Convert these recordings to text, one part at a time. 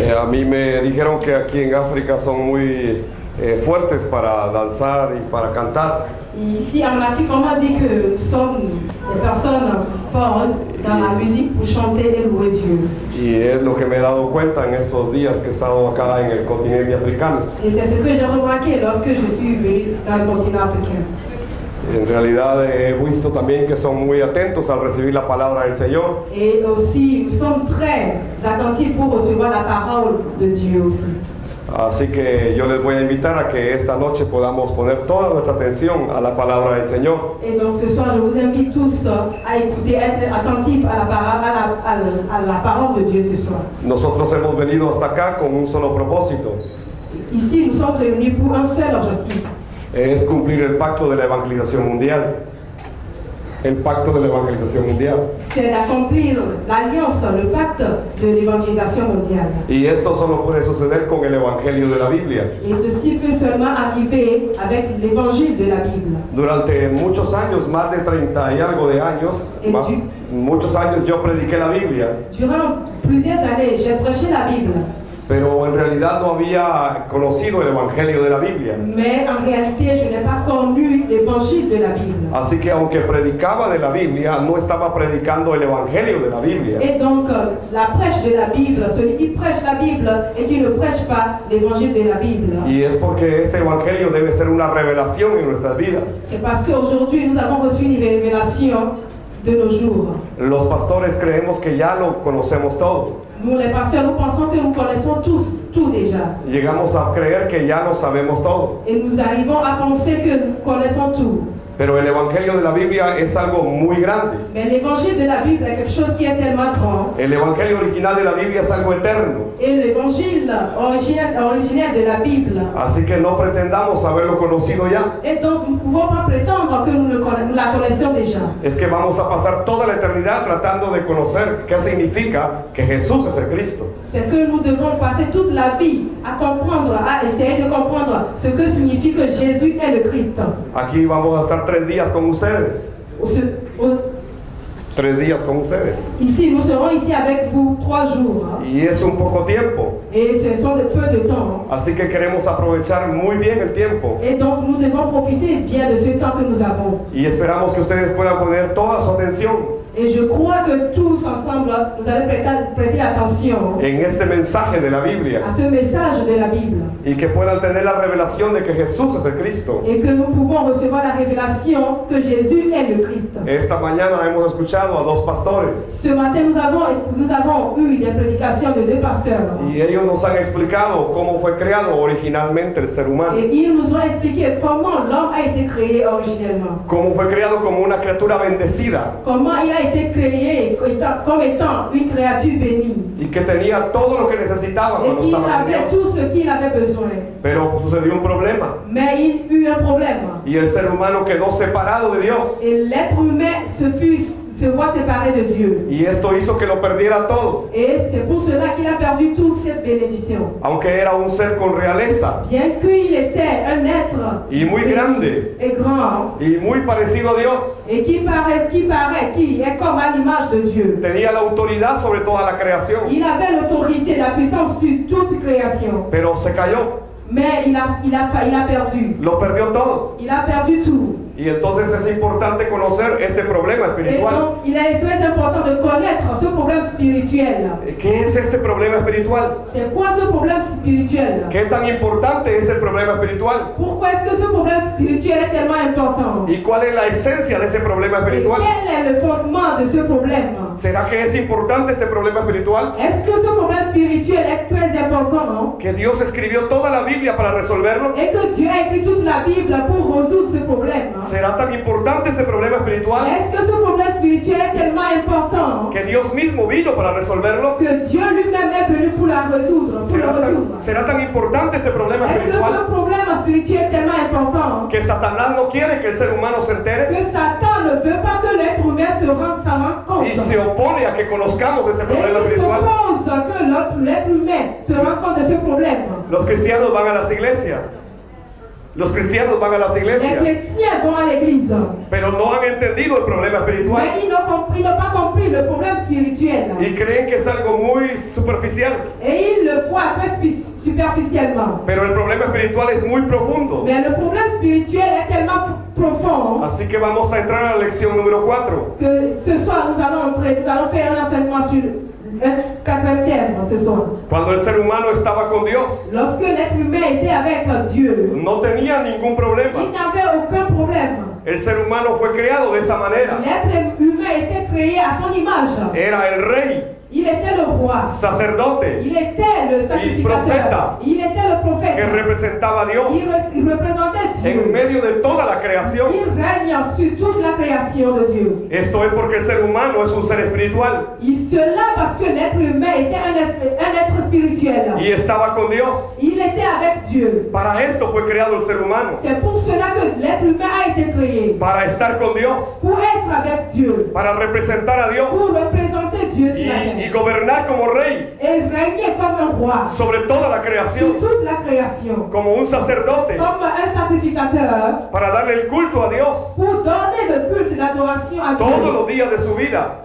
A mí me dijeron que aquí en África son muy fuertes para danzar y para cantar. Ici en Afrique, on m'a dit que nous sommes des personnes fortes dans la musique pour chanter et louer Dieu. Y es lo que me he dado cuenta en estos días que he estado acá en el continente africano. Et c'est ce que j'ai remarqué lorsque je suis venu dans le continent africain. En realidad he visto también que son muy atentos al recibir la palabra del Señor. Et aussi, nous sommes très attentifs pour recevoir la parole de Dieu aussi. Así que yo les voy a invitar a que esta noche podamos poner toda nuestra atención a la palabra del Señor. Et donc ce soir, je vous invite tous à écouter, à être attentifs à la parole de Dieu ce soir. Nosotros hemos venido hasta acá con un solo propósito. Ici, nous sommes réunis pour un seul objectif. Es cumplir el pacto de la evangelización mundial. El pacto de la evangelización mundial. C'est d'accomplir l'alliance, le pacte de l'évangélisation mondiale. Y esto solo puede suceder con el evangelio de la Biblia. Et ceci peut seulement arriver avec l'évangile de la Bible. Durante muchos años, más de 30 y algo de años, muchos años yo prediqué la Biblia. Durant plusieurs années, j'ai prêché la Bible. Pero en realidad no había conocido el evangelio de la Biblia. Mais en réalité, je n'ai pas connu l'évangile de la Bible. Así que aunque predicaba de la Biblia, no estaba predicando el evangelio de la Biblia. Et donc, la prêche de la Bible, celui qui prêche la Bible et qui ne prêche pas l'évangile de la Bible. Y es porque este evangelio debe ser una revelación en nuestras vidas. C'est parce qu'aujourd'hui, nous avons reçu une révélation de nos jours. Los pastores creemos que ya lo conocemos todo. Nous, les pasteurs, nous pensons que nous connaissons tout déjà. Llegamos a creer que ya lo sabemos todo. Et nous arrivons à penser que nous connaissons tout. Pero el evangelio de la Biblia es algo muy grande. Mais l'évangile de la Bible est quelque chose qui est tellement grand. El evangelio original de la Biblia es algo eterno. Et l'évangile originel de la Bible. Así que no pretendamos haberlo conocido ya. Et donc nous ne pouvons pas prétendre que nous la connaissons déjà. Es que vamos a pasar toda la eternidad tratando de conocer qué significa que Jesús es el Cristo. C'est que nous devons passer toute la vie à comprendre, à essayer de comprendre ce que signifie que Jésus est le Christ. Aquí vamos a estar 3 días con ustedes. 3 días con ustedes. Ici, nous serons ici avec vous 3 jours. Y es un poco tiempo. Et ce sont de peu de temps. Así que queremos aprovechar muy bien el tiempo. Et donc nous devons profiter bien de ce temps que nous avons. Y esperamos que ustedes puedan poner toda su atención Et je crois que tous ensemble, vous allez prêter attention en este mensaje de la Biblia. à ce message de la Bible. Y que puedan tener la revelación de que Jesús es el Cristo. Et que nous pouvons recevoir la révélation que Jésus est le Christ. Esta mañana hemos escuchado a 2 pastores. Ce matin, nous avons eu des prédications de 2 pasteurs. Y ellos nos han explicado cómo fue creado originalmente el ser humano. Et ils nous ont expliqué comment l'homme a été créé originellement. Cómo fue creado como una criatura bendecida. Comment il a été créé comme étant une créature bénie. Y que tenía todo lo que necesitaba Et cuando qu'il estaba con avait Dios. tout ce qu'il avait besoin. Pero sucedió un problema. Mais il eut un problème. Y el ser humano quedó separado de Dios. Et l'être humain se voit séparé de Dieu. Y esto hizo que lo perdiera todo. Et c'est pour cela qu'il a perdu toute cette bénédiction. Aunque era un ser con realeza. Bien qu'il était un être Y muy grande. et grand. Y muy parecido a Dios. Et qui est comme à l'image de Dieu. Tenía la autoridad sobre toda la creación. Il avait l'autorité, la puissance sur toute création. Pero se cayó. Mais il a perdu. Lo perdió todo. Il a perdu tout. Y entonces es importante conocer este problema Et espiritual. donc, il est très important de connaître ce problème spirituel. ¿Qué es este problema espiritual? C'est quoi ce problème spirituel? ¿Qué tan importante es el problema espiritual? Pourquoi est-ce que ce problème spirituel est tellement important? ¿Y cuál es la esencia de ese problema Et espiritual? quel est le fondement de ce problème? ¿Será que es importante este problema espiritual? Est-ce que ce problème spirituel est très important? ¿Que Dios escribió toda la Biblia para resolverlo? Et que Dieu a écrit toute la Bible pour résoudre ce problème? ¿Será tan importante este problema espiritual Est-ce que ce problème spirituel est tellement important que Dios mismo vino para resolverlo? que Dieu lui-même est venu pour la résoudre? ¿Será tan importante este problema Est-ce que espiritual ce problème spirituel est tellement important que Satanás no quiere que el ser humano se entere que Satan ne veut pas que l'être humain s'en rende compte? y se opone a que conozcamos este Et problema il espiritual? s'oppose que l'être humain se rende compte de ce problème. Los cristianos van a las iglesias. Los cristianos van a las Les iglesias, chrétiens vont à l'église, pero no han entendido el problema espiritual mais ils n'ont pas compris le problème spirituel. y creen que es algo muy superficial. Et ils le voit très superficiellement. Pero el problema espiritual es muy profundo. Mais le problème spirituel est tellement profond Así que vamos a entrar a la lección número 4. que ce soir nous allons faire un enseignement sur le quatrième thème ce soir. Cuando el ser humano estaba con Dios, Lorsque l'être humain était avec Dieu, no tenía ningún problema. il n'avait aucun problème. El ser humano fue creado de esa manera. L'être humain était créé à son image. Era el rey, Il était le roi. sacerdote, Il était le sacrificateur. profeta. Il était le prophète. que representaba a Dios Il représentait en Dieu. medio de toda la creación. Il règne sur toute la création de Dieu. Esto es porque el ser humano es un ser espiritual Cela parce que l'être humain était un être spirituel. y estaba con Dios. Il était avec Dieu. Para esto fue creado el ser humano, C'est pour cela que l'être humain a été créé. para estar con Dios, Pour être avec Dieu. para representar a Dios Pour représenter Dieu sur la y terre. gobernar como rey Et régner comme un roi. sobre toda la Sur creación, toute la création. como un sacerdote, Comme un sacrificateur. para darle el culto a Dios Pour donner le culte et l'adoration à todos Dieu. los días de su vida.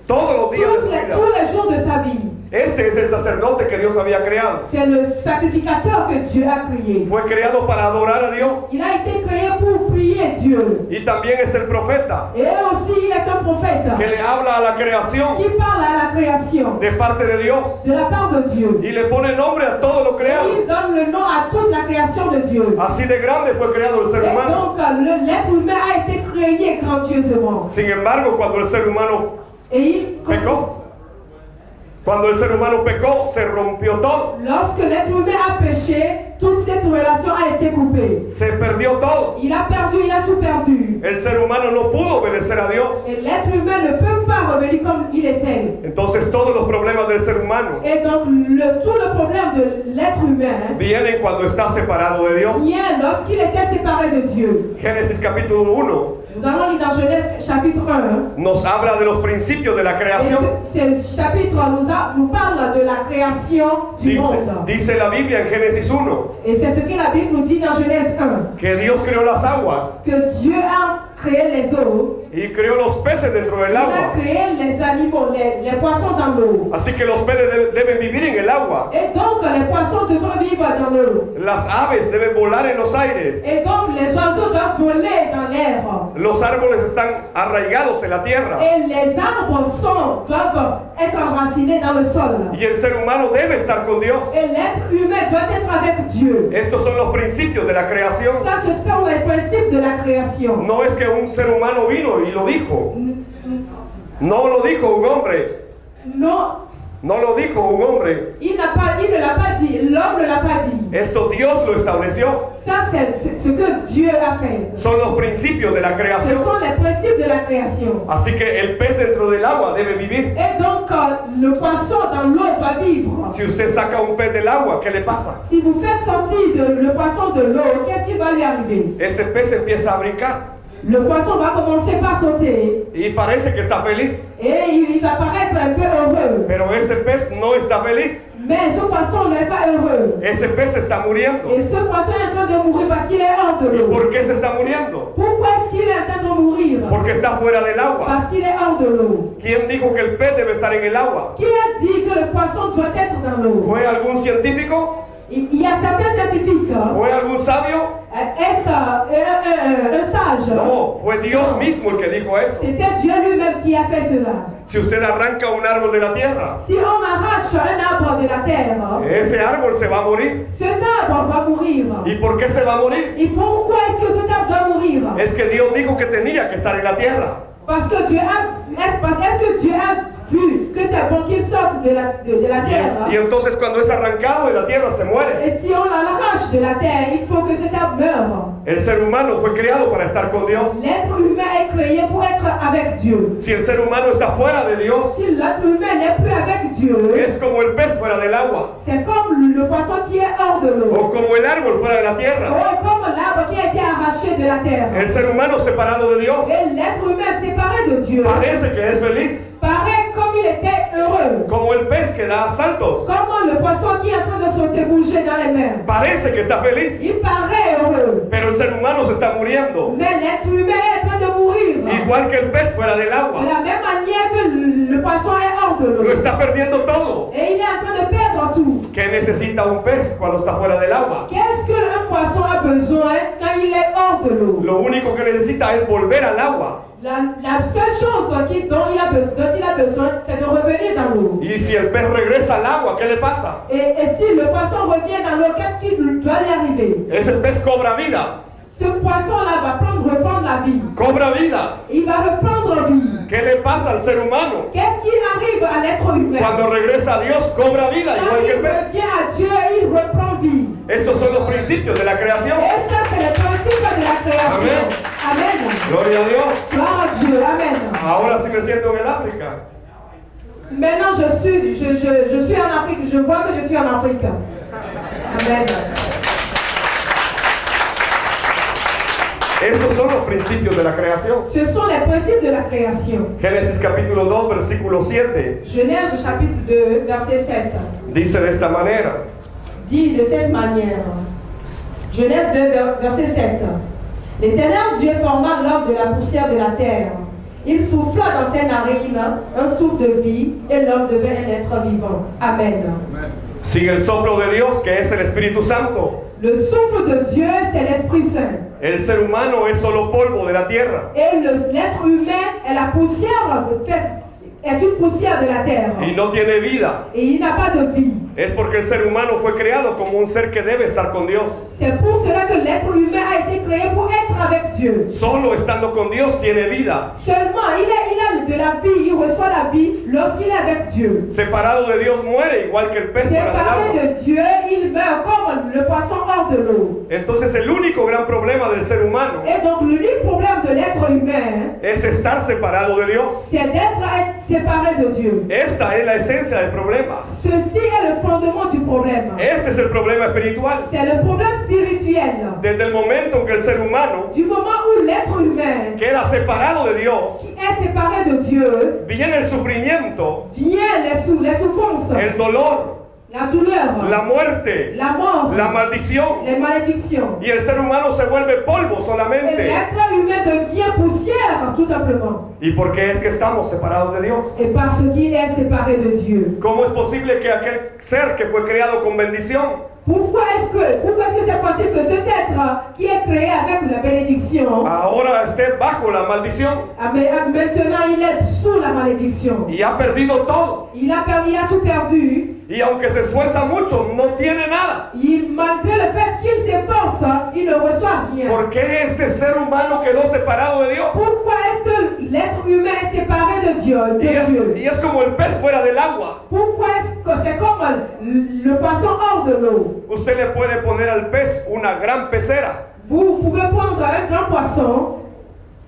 Todos los días de su vida. Tous les jours de sa vie. Este es el sacerdote que Dios había creado. C'est le sacrificateur que Dieu a créé. Fue creado para adorar a Dios. Il a été créé pour prier Dieu. Y también es el profeta Et aussi, il est un prophète que le habla a la creación qui parle à la création de parte de Dios de la part de Dieu. y le pone nombre a todo lo creado. Il donne le nom à toute la création de Dieu. Así de grande fue creado el ser Et humano. donc, l'être humain a été créé grandieusement. Sin embargo, cuando el ser humano Et il, pecó, cuando el ser humano pecó, se rompió todo, lorsque l'être humain a péché, toute cette relation a été coupée. se perdió todo. Il a tout perdu. El ser humano no pudo obedecer a Dios. Et l'être humain ne peut pas revenir comme il était. Entonces todos los problemas del ser humano Et donc, tout le problème de l'être humain vienen cuando está separado de Dios. vient lorsqu'il était séparé de Dieu. Génesis capítulo 1 Nous allons lire dans Genèse chapitre 1. nos habla de los principios de la Et creación. ce chapitre nous parle de la création du monde. Dice la Biblia en Génesis 1 Et c'est ce que la Bible nous dit dans Genèse 1. que Dios creó las aguas Que Dieu a créé les eaux. y creó los peces dentro del Il a agua. créé les animaux, les poissons dans l'eau. Así que los peces deben vivir en el agua. Et donc les poissons devront vivre dans l'eau. Las aves deben volar en los aires. Et donc les oiseaux doivent voler dans l'air. Los árboles están arraigados en la tierra. Et les arbres doivent être enracinés dans le sol. Y el ser humano debe estar con Dios. Et l'être humain doit être avec Dieu. Estos son los principios de la creación. Ça, ce sont les principes de la création. No es que un ser humano vino y lo dijo. No lo dijo un hombre. Non, No lo dijo un hombre. il ne l'a pas dit, l'homme ne l'a pas dit. Esto Dios lo estableció. Ça, c'est ce que Dieu a fait. Son los principios de la Ce creación. sont les principes de la création. Así que el pez dentro del agua debe vivir. Et donc, le poisson dans l'eau doit vivre. Si usted saca un pez del agua, ¿qué le pasa? Si vous faites sortir le poisson de l'eau, qu'est-ce qui va lui arriver? Ese pez empieza a brincar Le poisson va commencer par sauter y parece que está feliz. et il va paraître un peu heureux. Pero ese pez no está feliz. Mais ce poisson n'est pas heureux. Ese pez está muriendo. Et ce poisson est en train de mourir parce qu'il est hors de ¿Y l'eau. por qué se está muriendo? Pourquoi est-ce qu'il est en train de mourir? Porque está fuera del agua. Parce qu'il est hors de l'eau. ¿Quién dijo que el pez debe estar en el agua? Qui a dit que le poisson doit être dans l'eau? ¿Fue algún científico? Il y a certains scientifiques. ¿Fue algún sabio? Est-ce un sage? No, fue Dios mismo el que dijo eso. C'était Dieu lui-même qui a fait cela. Si usted arranca un árbol de la tierra, Si on arrache un arbre de la terre, ese árbol se va a morir. cet arbre va mourir. ¿Y por qué se va a morir? Et pourquoi est-ce que cet arbre doit mourir? Es que Dios dijo que tenía que estar en la tierra. Parce que Dieu est-ce que Dieu a vu que c'est bon qu'il sorte de la terre? Y entonces cuando es arrancado de la tierra se muere. Et si on l'arrache de la terre, il faut que cet arbre meure. El ser humano fue creado para estar con Dios. L'être humain est créé pour être avec Dieu. Si el ser humano está fuera de Dios, Si l'être humain n'est plus avec Dieu, es como el pez fuera del agua c'est comme le poisson qui est hors de l'eau. o como el árbol fuera de la tierra. Ou comme l'arbre qui a été arraché de la terre. El ser humano separado de Dios Et l'être humain séparé de Dieu parece que es feliz, paraît comme il était heureux. como el pez que da saltos. Comment le poisson qui est en train de sauter bouger dans les mers. Parece que está feliz, Il paraît heureux. pero el ser humano se está muriendo, Mais l'être humain est en train de mourir. igual que el pez fuera del De agua. la même manière que le poisson est hors hors de Lo l'eau. está perdiendo todo. Et il est en train de perdre tout. ¿Qué necesita un pez cuando está fuera del agua? Qu'est-ce qu'un poisson a besoin quand il est hors de l'eau? Lo único que necesita es volver al agua. La seule chose dont il a besoin, c'est de revenir dans l'eau. Y si el pez regresa al agua, ¿qué le pasa? Et si le poisson revient dans l'eau, qu'est-ce qui doit lui arriver? Ese pez cobra vida. Ce poisson-là va reprendre la vie. Cobra vida. Il va reprendre vie. ¿Qué le pasa al ser humano? Qu'est-ce qui arrive à l'être humain? Cuando regresa a Dios, cobra vida, Quand igual que il el pez. revient à Dieu, il reprend vie. Estos son los principios de la creación. Et ça, c'est le principe de la création. Amen. Amen. Gloria a Dios. Gloire à Dieu. Amen. Ahora sí me siento en el África. Maintenant, je suis en Afrique. Je vois que je suis en Afrique. Amen. Estos son los principios de la creación. Ce sont les principes de la création. Génesis capítulo 2, versículo 7. Genèse chapitre 2, verset 7. Dice de esta manera. Dit de cette manière. Genèse 2, verset 7. L'Éternel Dieu forma l'homme de la poussière de la terre. Il souffla dans ses narines un souffle de vie et l'homme devint un être vivant. Amen. Sigue el soplo de Dios, que es el Espíritu Santo. Le souffle de Dieu, c'est l'Esprit Saint. El ser humano es solo polvo de la tierra. Et l'être humain est la poussière, est une poussière de la terre. Y no tiene vida. Et il n'a pas de vie. Es porque el ser humano fue creado como un ser que debe estar con Dios. C'est pour cela que l'être humain a été créé pour être avec Dieu. Solo estando con Dios tiene vida. Seulement, il a de la vie, il reçoit la vie lorsqu'il est avec Dieu. Separado de Dios muere igual que el pez fuera del Séparé agua. de Dieu, il meurt comme le poisson hors de l'eau. Entonces el único gran problema del ser humano Et donc, l'unique problème de l'être humain, es estar separado de Dios. c'est d'être séparé de Dieu. Esta es la esencia del problema. Ceci est le fondement du problème. Ese es el problema espiritual. C'est le problème spirituel. Desde el momento en que el ser humano Du moment où l'être humain queda separado de Dios, qui est séparé de Dieu, viene el sufrimiento, vient les souffrances, el dolor, la douleur, la muerte, la mort, la maldición. les malédictions. Y el ser humano se vuelve polvo Et solamente. l'être humain devient poussière, tout simplement. ¿Y por qué es que estamos separados de Dios? Et parce qu'il est séparé de Dieu. ¿Cómo es posible que aquel ser que fue creado con bendición Pourquoi est-ce que c'est possible que cet être qui est créé avec la bénédiction, ahora esté bajo la maldición maintenant il est sous la malédiction? y ha perdido todo? Il a tout perdu. Y aunque se esfuerza mucho, no tiene nada. Malgré le fait qu'il s'efforce, il ne reçoit rien. ¿Por qué este ser humano quedó separado de Dios? Pourquoi est-ce que l'être humain est séparé de Dieu? Y es como el pez fuera del agua. Pourquoi est-ce que c'est comme le poisson hors de l'eau? Usted le puede poner al pez una gran pecera Vous pouvez prendre un grand poisson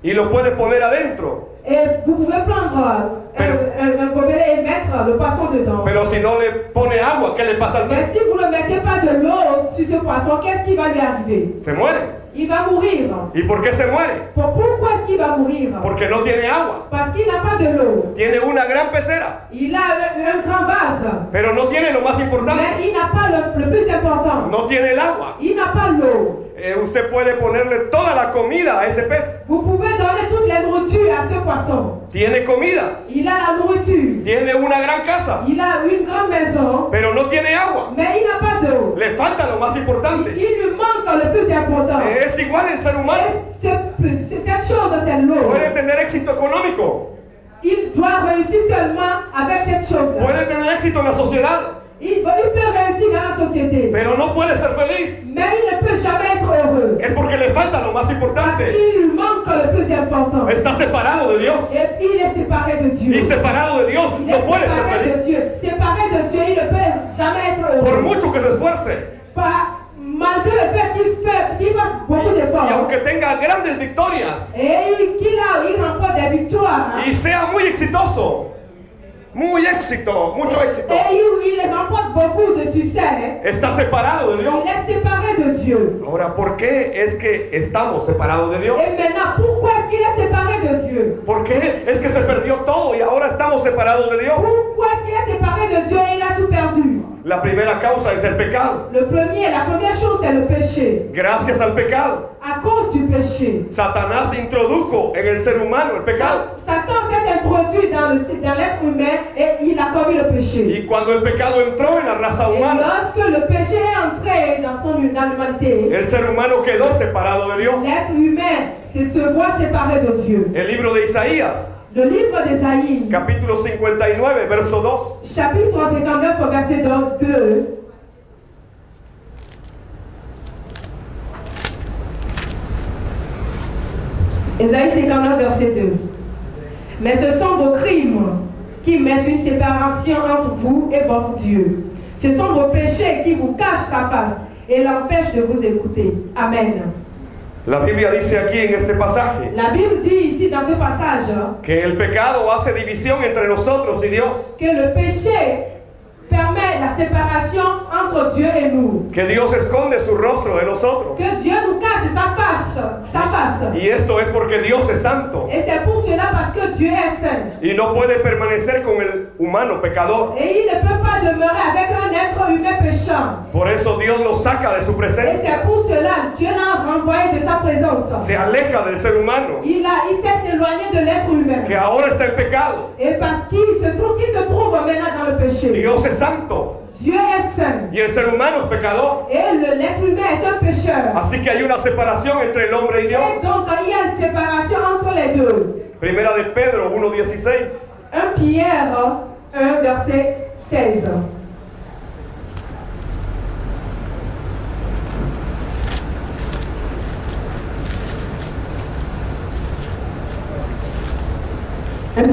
y lo puede poner adentro. et vous pouvez prendre un gobelet et mettre le poisson dedans. Pero si no le pone agua, ¿qué le pasa al Mais pez? si vous ne mettez pas de l'eau sur ce poisson, qu'est-ce qui va lui arriver? Se muere. Il va mourir. ¿Y por qué se muere? Pourquoi est-ce qu'il va mourir? Porque no tiene agua. Parce qu'il n'a pas de l'eau. Tiene una gran pecera, Il a un grand vase, pero no tiene lo más importante. mais il n'a pas le plus important. No tiene el agua. Il n'a pas l'eau. Usted puede ponerle toda la comida a ese pez. Vous pouvez donner toute la nourriture à ce poisson. Tiene comida, Il a la nourriture. tiene una gran casa, Il a une grande maison, pero no tiene agua. mais il n'a pas d'eau. Le falta lo más importante. Il lui manque le plus important. Es igual el ser humano. Cette chose, c'est l'eau. Puede tener éxito económico, Il doit réussir seulement avec cette chose. puede tener éxito en la sociedad, Il peut réussir dans la société, pero no puede ser feliz. mais il ne peut jamais être heureux. Es porque le falta lo más Parce importante. qu'il lui manque le plus important. Está separado de Dios. Et il est séparé de Dieu. Y separado de Dios Il no est puede ser séparé de feliz. Dieu. Séparé de Dieu, il ne peut jamais être Por heureux. mucho que se esfuerce. Malgré le fait qu'il fasse beaucoup Y d'efforts. aunque tenga grandes victorias Et qu'il remporte des victoires. y sea muy exitoso, mucho éxito, Et il remporte beaucoup de succès. está separado de Dios. Il est séparé de Dieu. Ahora, ¿por qué es que estamos separados de Dios? Et maintenant, pourquoi est-ce qu'il est séparé de Dieu? ¿Por qué es que se perdió todo y ahora estamos separados de Dios? Pourquoi est-ce qu'il est séparé de Dieu et il a tout perdu? La primera causa es el pecado. La première chose, c'est le péché. Gracias al pecado, À cause du péché, Satanás introdujo en el ser humano el pecado. Satan s'est introduit dans l'être humain et il a commis le péché. Y cuando el pecado entró en la raza Et humana, lorsque le péché est entré dans l'humanité, el ser humano quedó separado de Dios. l'être humain se voit séparé de Dieu. El libro de Isaías, Le livre d'Ésaïe, capítulo 59, verso 2. chapitre 59, verset 2. Ésaïe 59, verset 2. Mais ce sont vos crimes qui mettent une séparation entre vous et votre Dieu. Ce sont vos péchés qui vous cachent sa face et l'empêchent de vous écouter. Amen. La Biblia dice aquí en este pasaje La Bible dit ici dans ce passage que el pecado hace división entre nosotros y Dios. que le péché permet la séparation entre Dieu et nous. Que Dios esconde su rostro de nosotros. Que Dieu nous cache sa face. Y esto es porque Dios es santo Et c'est pour cela parce que Dieu est saint. y no puede permanecer con el humano pecador. Et il ne peut pas demeurer avec un être humain péchant. Por eso Dios lo saca de su Et presencia. c'est pour cela Dieu l'a renvoyé de sa présence. Se aleja del ser humano, Il s'est éloigné de l'être humain. que ahora está en pecado. Et parce qu'il se trouve maintenant dans le péché. Dios es santo Dieu est saint. y el ser humano es pecador. Et l'être humain est un pécheur. Así que hay una separación entre el hombre y Dios. Et donc il y a une séparation entre les deux. Primera de Pedro 1:16. 1 Pierre 1, verset 16.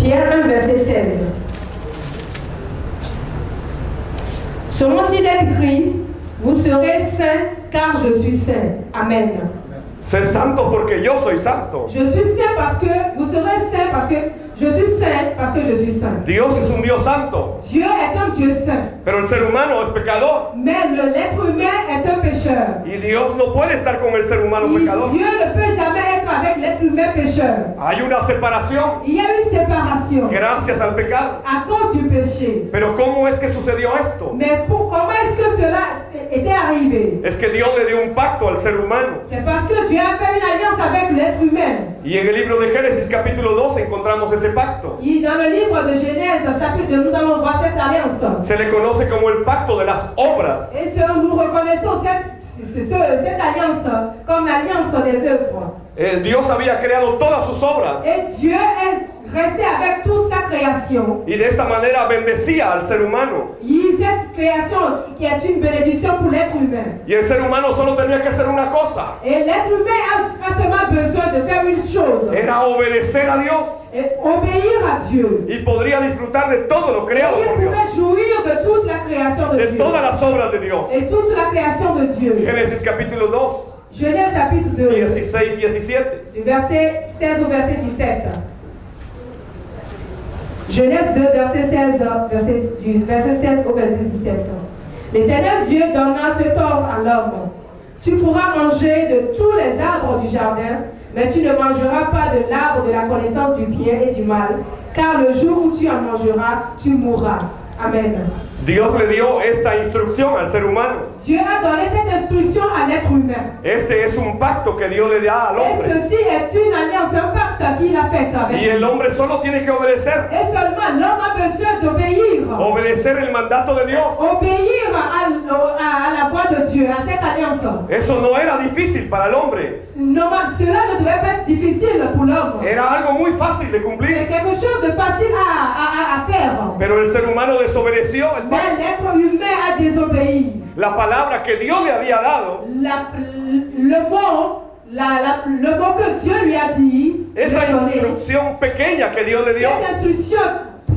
Pierre 1, verset 16. Selon s'il est écrit, vous serez saints car je suis saint. Amen. Ser santo porque yo soy santo. Je suis saint parce que vous serez saints parce que je suis saint parce que je suis saint. Dios es un Dios santo, Dieu est un Dieu saint, pero el ser humano es pecador. mais l'être humain est un pécheur. Y Dios no puede estar con el ser humano pecador. Dieu ne peut jamais être avec l'être humain pécheur. Hay una separación Il y a une séparation gracias al pecado. à cause du péché. Pero ¿cómo es que sucedió esto? Mais comment est-ce que cela était arrivé? Es que Dios le dio un pacto al ser humano. C'est parce que Dieu a fait une alliance avec l'être humain. Y en el libro de Génesis capítulo 2 encontramos ese pacto. Et dans le livre de Genèse, chapitre 2, nous allons voir cette alliance. Se le conoce como el pacto de las obras. Et nous reconnaissons cette alliance comme l'alliance des œuvres. Dios había creado todas sus obras Et Dieu est resté avec toute sa création. y de esta manera bendecía al ser humano. Et cette création qui est une bénédiction pour l'être humain. Y el ser humano solo tenía que hacer una cosa. Et l'être humain a seulement besoin de faire une chose. Era obedecer a Dios. Et obéir à Dieu. Y podría disfrutar de todo lo Et creado il por Dios. pouvait jouir de toute la création de De Dieu. todas las obras de Dios. Et toute la création de Dieu. Génesis capítulo 2, Genèse chapitre 2, 16, 17. du verset 16 au verset 17. Genèse 2, verset 16, du verset 16 au verset 17. L'Éternel Dieu donna cet ordre à l'homme. Tu pourras manger de tous les arbres du jardin, mais tu ne mangeras pas de l'arbre de la connaissance du bien et du mal, car le jour où tu en mangeras, tu mourras. Amen. Dios le dio esta instrucción al ser humano. Dieu a donné cette instruction à l'être humain. Este es un pacto que Dios le da al Et hombre. ceci est une alliance, un pacte qu'il a fait avec Y el hombre solo tiene que obedecer. Et seulement l'homme a besoin d'obéir. Obedecer el mandato de Dios. Obéir à la voix de Dieu, à cette alliance. Eso no era difícil para el hombre. Non, cela ne devait pas être difficile pour l'homme. Era algo muy fácil de C'est cumplir. quelque chose de facile à faire. Pero el ser humano desobedeció el Mais pacto. l'être humain a désobéi. La palabra que Dios le había dado, Le mot que Dieu lui a dit, esa instrucción pequeña que Dios le dio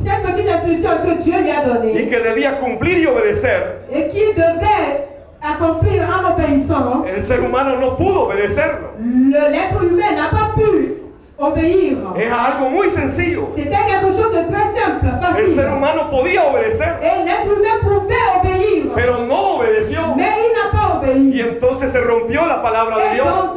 cette petite instruction que Dieu lui a y donnée, que debía cumplir y obedecer, et qu'il devait accomplir en obéissant, el ser humano no pudo obedecerlo. l'être humain n'a pas pu obéir. Es algo muy sencillo. C'était quelque chose de très simple, El ser facile. humano podía obedecer, Et l'être humain pouvait obéir, pero no obedeció. mais il n'a pas Y obéi. entonces se rompió la palabra de Et Dios. donc,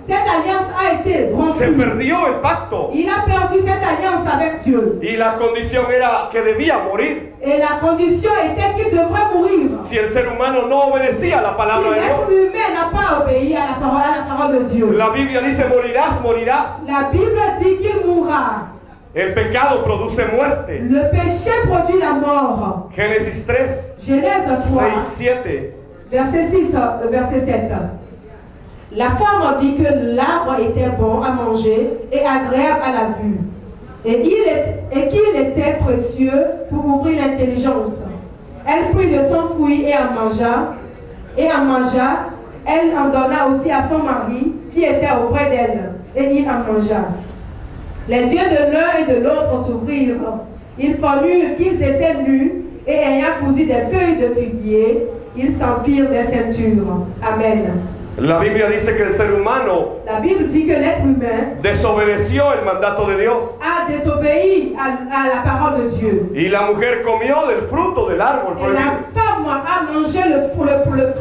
cette alliance a été Se rompue. perdió el pacto. Il a perdu cette alliance avec Dieu. Y la condición era que debía morir. Et la condition était qu'il devrait mourir. si el ser humano no obedecía a la Si palabra de l'être Dios. humain n'a pas obéi à la parole de Dieu, La Biblia dice morirás, morirás. la Bible dit qu'il mourra. El pecado produce muerte. Le péché produit la mort. Génesis 3, Genèse 3, 6, 7. verset 6, verset 7. La femme vit que l'arbre était bon à manger et agréable à la vue, et qu'il était précieux pour ouvrir l'intelligence. Elle prit de son fruit et en mangea. Elle en donna aussi à son mari qui était auprès d'elle, et il en mangea. Les yeux de l'un et de l'autre s'ouvrirent. Ils connurent qu'ils étaient nus, et ayant cousu des feuilles de figuier, ils s'en firent des ceintures. Amen. La Biblia dice que el ser humano La Bible dit que l'être humain desobedeció el mandato de Dios. a désobéi à la parole de Dieu. Y la mujer comió del fruto del árbol Et la prohibido. femme a mangé le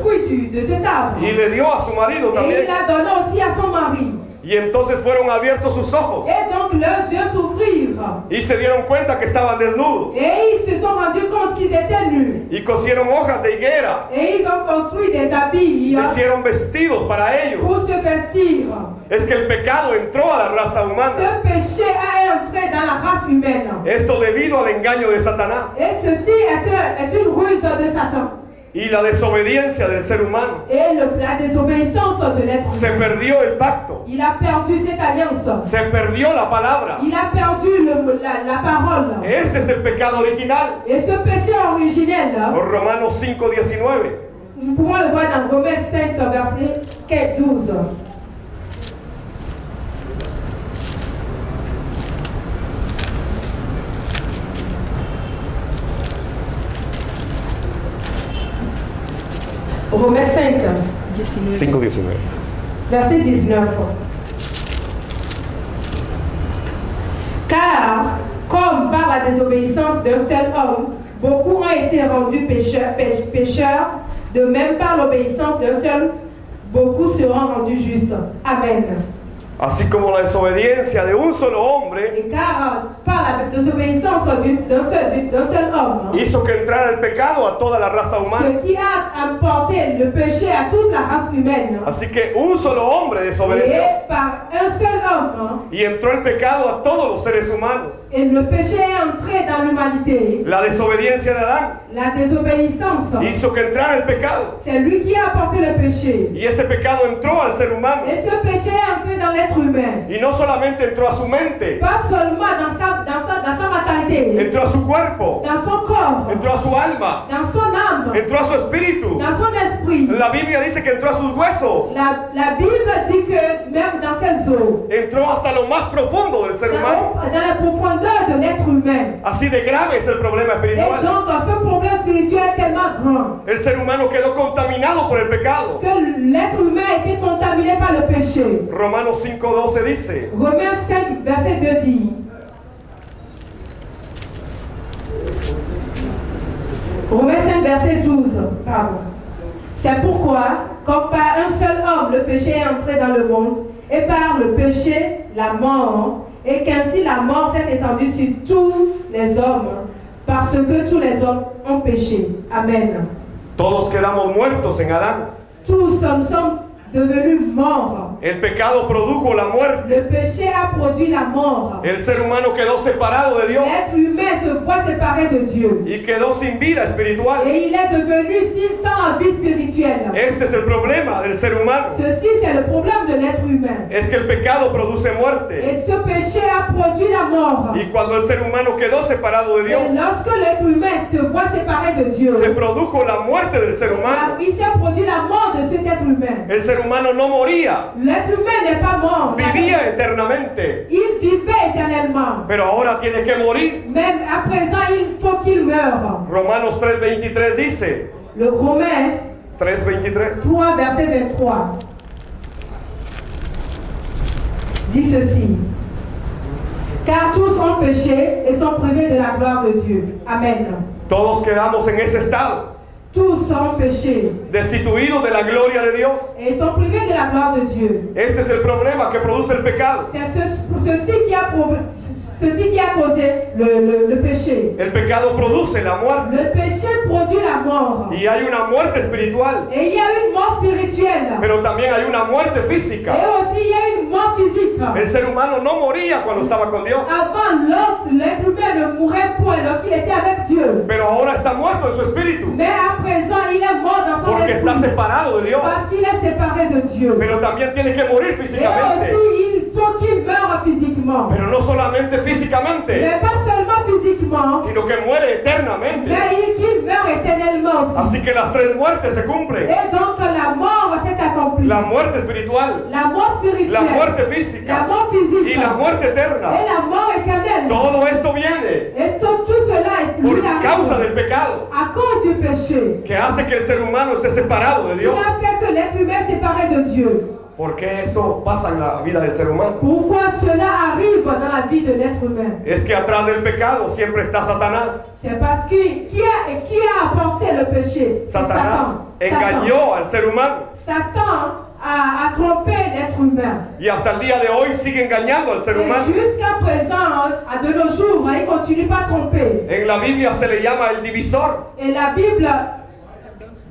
fruit de cet arbre. Y le dio a su marido Et también. il l'a donné aussi à son mari. Y entonces fueron abiertos sus ojos. Et donc leurs yeux s'ouvrirent. Y se dieron cuenta que estaban desnudos. Et ils se sont rendus compte qu'ils étaient nus. Y cosieron hojas de higuera. Et ils ont construit des habits Se hicieron vestidos para ellos. pour se vestir. Es que el pecado entró a la raza humana. Ce péché a entré dans la race humaine. Esto debido al engaño de Satanás Et ceci est une ruse de Satan. y la desobediencia del ser humano. Et la désobéissance de l'être Se humain. perdió el pacto. Il a perdu cette alliance. Se perdió la palabra. Il a perdu la parole. Ese es el pecado original. Et ce péché originel, Por Romanos 5:19. nous pouvons le voir dans Romains 5, verset 12. Romains 5, 5:19. verset 19. Car, comme par la désobéissance d'un seul homme, beaucoup ont été rendus pécheurs, de même par l'obéissance d'un seul, beaucoup seront rendus justes. Amen. Así como la desobediencia de un solo hombre Et car par la désobéissance d'un seul homme, hizo que entrara el pecado a toda la raza humana. ce qui a apporté le péché à toute la race humaine, Así que un solo hombre desobedeció et par un seul homme, y entró el pecado a todos los seres humanos. et le péché est entré dans l'humanité. La desobediencia de Adán La désobéissance, hizo que entrara el pecado c'est lui qui a apporté le péché. y este pecado entró al ser humano Et ce péché est entré dans l'être humain. y no solamente entró a su mente, Pas seulement dans sa mentalité, entró a su cuerpo, dans son corps, entró a su alma, dans son âme, entró a su espíritu. dans son esprit. La Biblia dice que entró a sus huesos, La Bible dit que même dans ses os, entró hasta lo más profundo del ser humano. dans la profondeur de l'être humain. Así de grave es el problema Et espiritual. donc, ce problème spirituel est tellement grand El ser humano quedó contaminado por el pecado. que l'être humain a été contaminé par le péché. Romanos 5:12 dice, Romains 5, verset 2 dit. Romains 5, verset 12. Pardon. C'est pourquoi, comme par un seul homme, le péché est entré dans le monde, et par le péché, la mort, et qu'ainsi la mort s'est étendue sur tous les hommes, parce que tous les hommes ont péché. Amen. todos quedamos muertos en Adán. Tous nous sommes devenus morts. El pecado produjo la muerte. Le péché a produit la mort. El ser humano quedó separado de Dios L'être humain se voit séparé de Dieu. y quedó sin vida espiritual. Et il est devenu sans vie spirituelle. Este es el problema del ser humano. Ceci, c'est le problème de l'être humain. Es que el pecado produce muerte. Et ce péché a produit la mort. Y cuando el ser humano quedó separado de Dios, Et lorsque l'être humain se voit séparé de Dieu, se produjo la muerte del ser humano. il s'est produit la mort de cet être humain. El ser humano no moría, L'être humain n'est pas mort. vivía eternamente. Il vivait éternellement. Pero ahora tiene que morir. Même à présent, il faut qu'il meure. Romanos 3:23 dice, Le Romain 3:23. 3, verset 23, dit ceci. Car tous ont péché et sont privés de la gloire de Dieu. Amen. Todos quedamos en ese estado, Tous ont péché destituidos de la gloria de Dios. et ils sont privés de la gloire de Dieu. Este es el problema que produce el pecado. C'est ceci qui a ceci qui a causé le péché. El pecado produce la muerte. Le péché produit la mort. Y hay una muerte espiritual. Et il y a une mort spirituelle. Pero también hay una muerte Et física. aussi il y a une mort physique. El ser humano no moría cuando estaba con Dios. Avant, l'être humain ne mourait point lorsqu'il était avec Dieu. Pero ahora está muerto en su espíritu. Mais à présent, il est mort dans son Porque está esprit. separado de Dios. Parce qu'il est séparé de Dieu. Pero también tiene que morir Et físicamente. aussi, il faut qu'il meure physiquement. Pero no solamente físicamente, Mais pas seulement physiquement, sino que muere eternamente. mais qu'il meurt éternellement aussi. Así que las tres muertes se cumplen. Et donc la mort s'est accomplie. La muerte espiritual, La mort spirituelle, la muerte la física mort physique y la muerte eterna. et la mort éternelle. Todo esto viene Et tout cela est por lui causa del pecado, à cause du péché. que hace que el ser humano esté separado de Il Dios. a fait que l'être humain est séparé de Dieu. ¿Por qué esto pasa en la vida del ser humano? Pourquoi cela arrive dans la vie de l'être humain? Es que atrás del pecado siempre está Satanás. C'est parce que qui a apporté le péché? C'est Satanás Satan. engañó al ser humano Satan a trompé l'être humain. y hasta el día de hoy sigue engañando al ser Et humano. jusqu'à présent, à de nos jours, il continue pas à tromper. En la Biblia se le llama el divisor. Et la Bible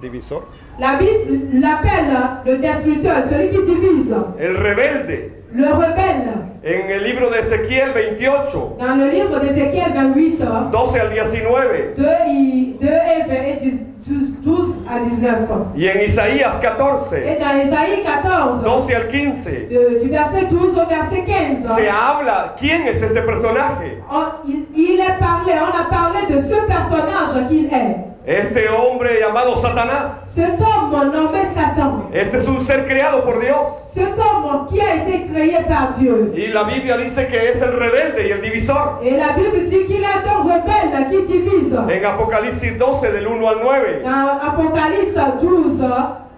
¿Divisor? l'appelle le destructeur, celui qui divise, El rebelde. le rebelle. En el libro de Ezequiel 28, Dans le livre d'Ézéchiel 28, 12 al 19, 2 et 12 à 19. y en Isaías 14, Et dans Ésaïe 14, 12 al 15, du verset 12 au verset 15, se habla quién es este personaje. il est parlé, on a parlé de ce personnage qu'il est. Este hombre llamado Satanás. Cet homme nommé Satan. Este es un ser creado por Dios. Cet homme qui a été créé par Dieu. Y la Biblia dice que es el rebelde y el divisor. Et la Bible dit qu'il est un rebelle qui divise. En Apocalipsis 12, del 1 al 9, Dans Apocalypse 12,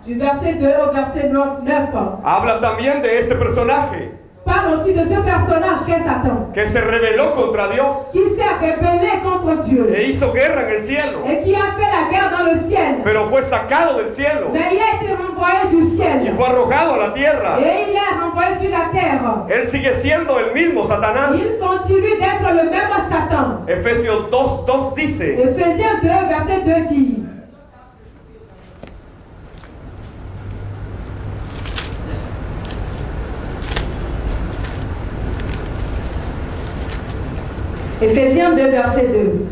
du verset 2 au verset 9, habla también de este personaje parle aussi de ce personnage qu'est Satan, que se rebeló contra Dios qui s'est rebellé contre Dieu e hizo guerra en el cielo, et qui a fait la guerre dans le ciel. pero fue sacado del cielo Mais il a été renvoyé du y ciel fue arrojado a la tierra. et il est renvoyé sur la terre. Él sigue siendo el mismo Satanás. Il continue d'être le même Satan. Efesios 2:2 dice: Éphésiens 2, verset 2 dit: Éphésiens 2, verset 2.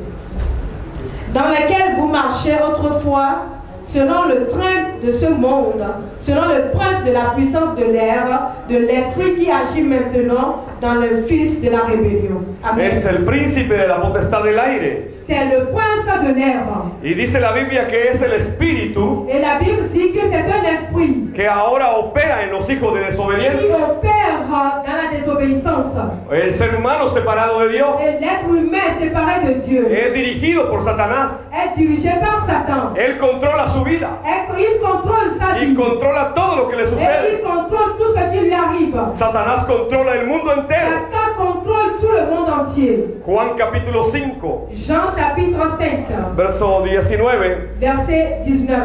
Dans lequel vous marchez autrefois, selon le train de ce monde, selon le prince de la puissance de l'air, de l'esprit qui agit maintenant dans le fils de la rébellion. Amen. es el príncipe de la potestad del aire. C'est le prince de l'air. Y dice la Biblia que es el espíritu Et la Bible dit que c'est un esprit que ahora opera en los hijos de qui desobediencia. opère dans la désobéissance. El ser humano separado de Dios Et l'être humain séparé de Dieu es dirigido por Satanás. est dirigé par Satan. Él controla su vida Et il contrôle sa y vie. controla todo lo que le Et il sucede. contrôle tout ce qui lui arrive. Satanás controla el mundo entero. Satan contrôle tout le monde entier. Juan capítulo 5, Jean chapitre 5, verso 19, verset 19.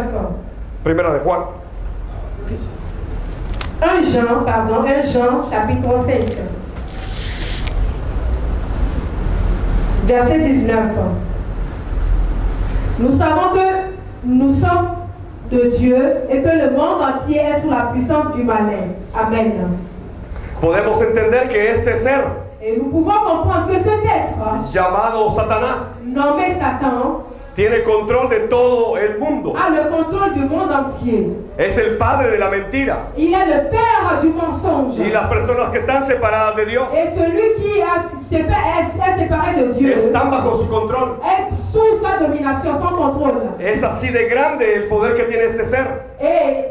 primera de Juan. 1 Jean chapitre 5, verset 19. Nous savons que nous sommes de Dieu et que le monde entier est sous la puissance du malin. Amen. Podemos entender que este ser Et nous pouvons comprendre que cet être, llamado Satanás nommé Satan, tiene control de todo el mundo. a le contrôle du monde entier. Es el padre de la mentira. Il est le père du mensonge. Y las personas que están separadas de Dios Et celui qui est séparé de Dieu están bajo su control. est sous sa domination, son contrôle. Es así de grande el poder que tiene este ser, Et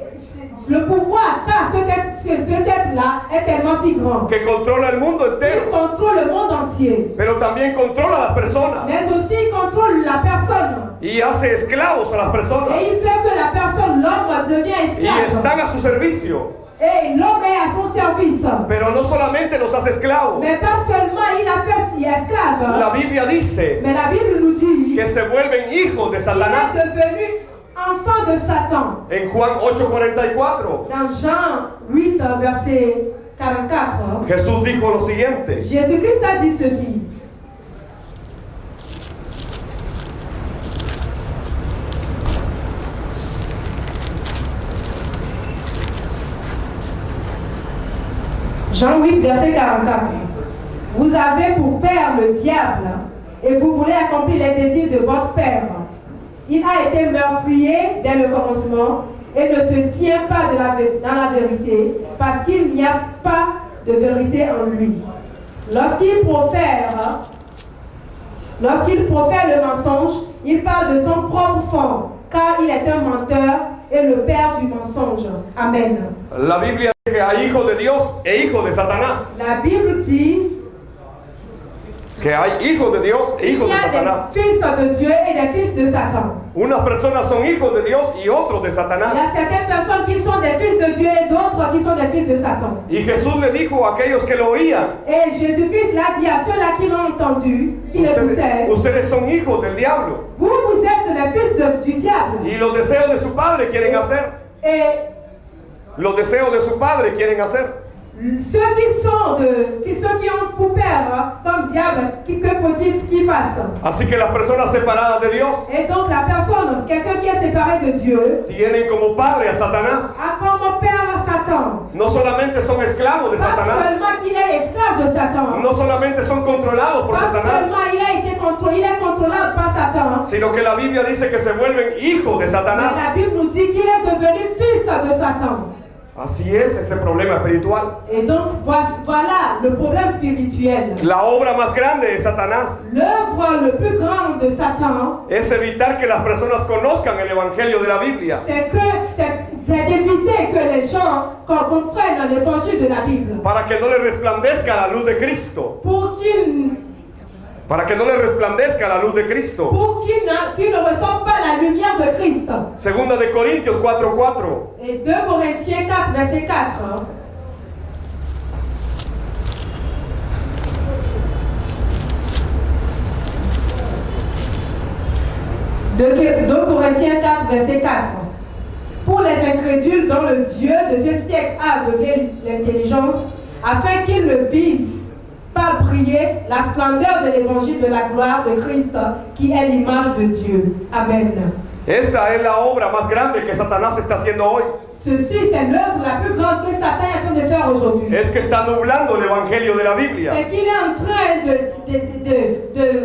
le pouvoir qu'a cet être-là est tellement si grand. que controla el mundo Il entero, contrôle le monde entier. pero también controla a las personas Mais aussi il contrôle la personne. y hace esclavos a las personas Et il fait que la personne, l'homme, devient y esclave. están a su servicio. Et l'homme est à son service. Pero no solamente los hace esclavos. Mais pas seulement il a fait si esclave. La Biblia dice Mais la Bible nous dit que se vuelven hijos de qu'il Satanás. est devenu enfant de Satan. En Juan 8:44, Dans Jean 8, verset 44, Jesús dijo lo siguiente: Jésus-Christ a dit ceci: Jean 8, verset 44. Vous avez pour père le diable et vous voulez accomplir les désirs de votre père. Il a été meurtrier dès le commencement et ne se tient pas dans la vérité parce qu'il n'y a pas de vérité en lui. Lorsqu'il profère le mensonge, il parle de son propre fond, car il est un menteur et le père du mensonge. Amen. La Biblia dice que hay hijos de Dios e hijos de Satanás. La Bible dit Que hay hijos de Dios e qu'il hijos y de a Satanás. des fils de Dieu et des fils de Satan. Unas personas son hijos de Dios y otros de Il y a Satanás. certaines personnes qui sont des fils de Dieu et d'autres qui sont des fils de Satan. Y Jesús le dijo a aquellos que lo oían: Et Jésus-Christ l'a dit à ceux-là qui l'ont entendu, qui l'écoutaient. ustedes son hijos del diablo Vous êtes les fils du diable. y los deseos de su padre quieren hacer. Et Los deseos de su padre quieren hacer. ceux qui ont pour père comme diable, que faut-il qu'ils fassent? Así que las personas separadas de Dios Et donc la personne, quelqu'un qui est séparé de Dieu, tienen como padre a Satanás. a comme père Satan. No solamente son esclavos de Pas Satanás, seulement qu'il est esclave de Satan. no solamente son controlados por Pas Satanás, seulement il est contrôlable par Satan. sino que la Biblia dice que se vuelven hijos de Mais Satanás. la Bible nous dit qu'il est devenu fils de Satan. Así es este problema espiritual. Et donc voilà le problème spirituel. La obra más grande de Satanás L'œuvre le plus grande de Satan, es evitar que las personas conozcan el evangelio de la Biblia, c'est d'éviter que les gens comprennent l'évangile de la Bible. para que no les resplandezca la luz de Cristo, Pour qu'ils para que no les resplandezca la luz de Cristo. ne reçoivent pas la lumière de Christ. Segunda de Corintios 4:4. Et 2 Corinthiens 4, verset 4. De Corinthiens 4, verset 4. Pour les incrédules dont le Dieu de ce siècle a aveuglé l'intelligence, afin qu'ils ne visent pas briller la splendeur de l'évangile de la gloire de Christ, qui est l'image de Dieu. Amen. Esta es la obra más grande que Satanás está haciendo hoy. Ceci, c'est l'œuvre la plus grande que Satan est en train de faire aujourd'hui. Es que está nublando el evangelio de la Biblia. C'est qu'il est en train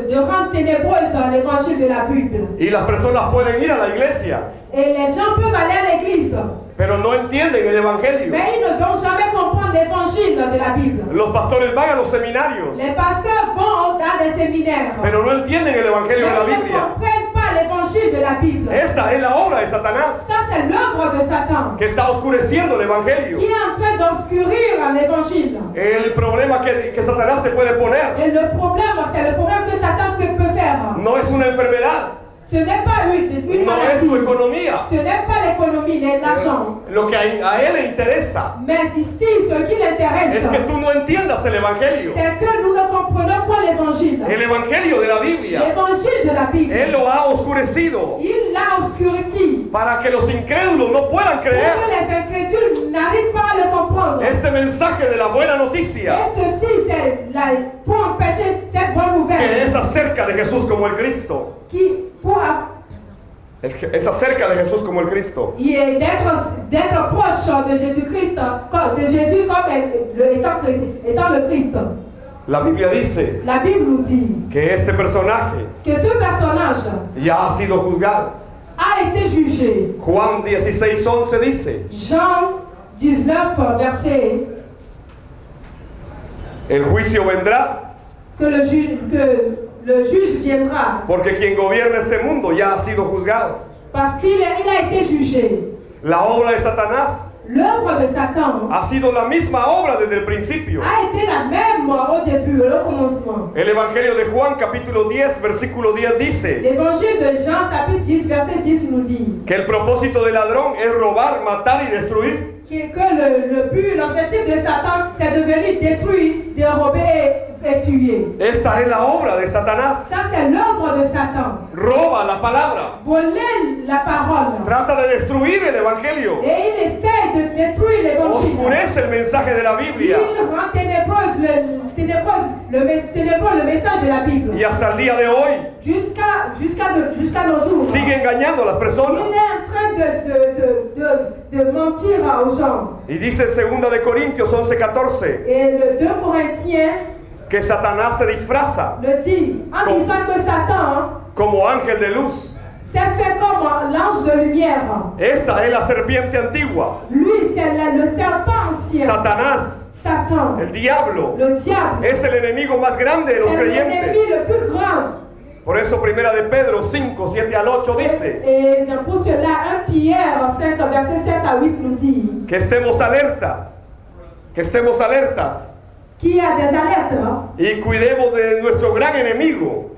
de rendre ténébreuse l'évangile de la Bible. Y las personas pueden ir a la iglesia, Et les gens peuvent aller à l'église, pero no entienden el evangelio. mais ils ne vont jamais comprendre l'évangile de la Bible. Los pastores van a los seminarios, Les pasteurs vont dans des séminaires, pero no entienden el evangelio de la mais ils ne Biblia. comprennent pas l'évangile de la Bible. Esta es la obra de Satanás, Ça, c'est l'œuvre de Satan, que está oscureciendo el evangelio. qui est en train d'obscurir l'évangile. El problema que Satanás te puede poner Et le problème, c'est le problème que Satan peut faire. no es una enfermedad, Ce n'est pas une no es maladie. tu economía. Ce n'est pas l'économie, l'argent. Lo que a él le interesa Mais ici, ce qui l'intéresse, es que tú no entiendas el evangelio, c'est que nous ne comprenons pas l'évangile. el evangelio de la Biblia. L'évangile de la Bible. Él lo ha oscurecido Il l'a obscurci. para que los incrédulos no puedan Pour que creer les incrédules n'arrivent pas à le comprendre. este mensaje de la buena noticia, Et ceci, c'est pour empêcher cette bonne que nouvelle es acerca de Jesús como el Cristo. Es acerca de Jesús como el Cristo. Et d'être proche de Jésus-Christ, de Jésus comme étant le Christ. La Biblia dice La Bible nous dit que este personaje que ce personnage ya ha sido juzgado. a été jugé. Juan 16:11 dice: Jean 19, verset, el juicio vendrá, que le juge viendra, porque quien gobierna este mundo ya ha sido juzgado. parce qu'il a été jugé. La obra de Satanás L'œuvre de Satan ha sido la misma obra desde el principio. a été la même au début, au commencement. El Evangelio de Juan capítulo 10 versículo 10 dice L'évangile de Jean, chapitre 10, verset 10 nous dit que el propósito del ladrón es robar, matar y destruir. que le but, l'objectif de Satan, c'est de venir détruire, dérober et tuer. Esta es la obra de Satanás. Ça, c'est l'œuvre de Satan. Roba la palabra, Voler la parole. trata de destruir el Evangelio, Et il essaie de détruire l'évangile. oscurece el mensaje de la Biblia Il rend ténébreux le message de la Bible. y hasta el día de hoy Jusqu'à nos jours. sigue engañando a las personas. Il est en train de mentir aux gens. Y dice 2 de Corintios 11:14 Et le 2 Corinthiens que Satanás se disfraza le dit en Comme- disant que Satan como ángel de luz. s'est fait comme l'ange de lumière. Esta es la serpiente antigua. Lui, c'est le serpent ancien. Satanás, Satan, el diablo, le diable, es el enemigo más grande de los c'est l'ennemi creyentes. le plus grand. Por eso 1 de Pedro 5, 7 al 8 dice Et pour cela, 1 Pierre 5, verset 7 à 8 nous dit que estemos alertas, qu'il y a des alertes, hein, y cuidemos de nuestro gran enemigo,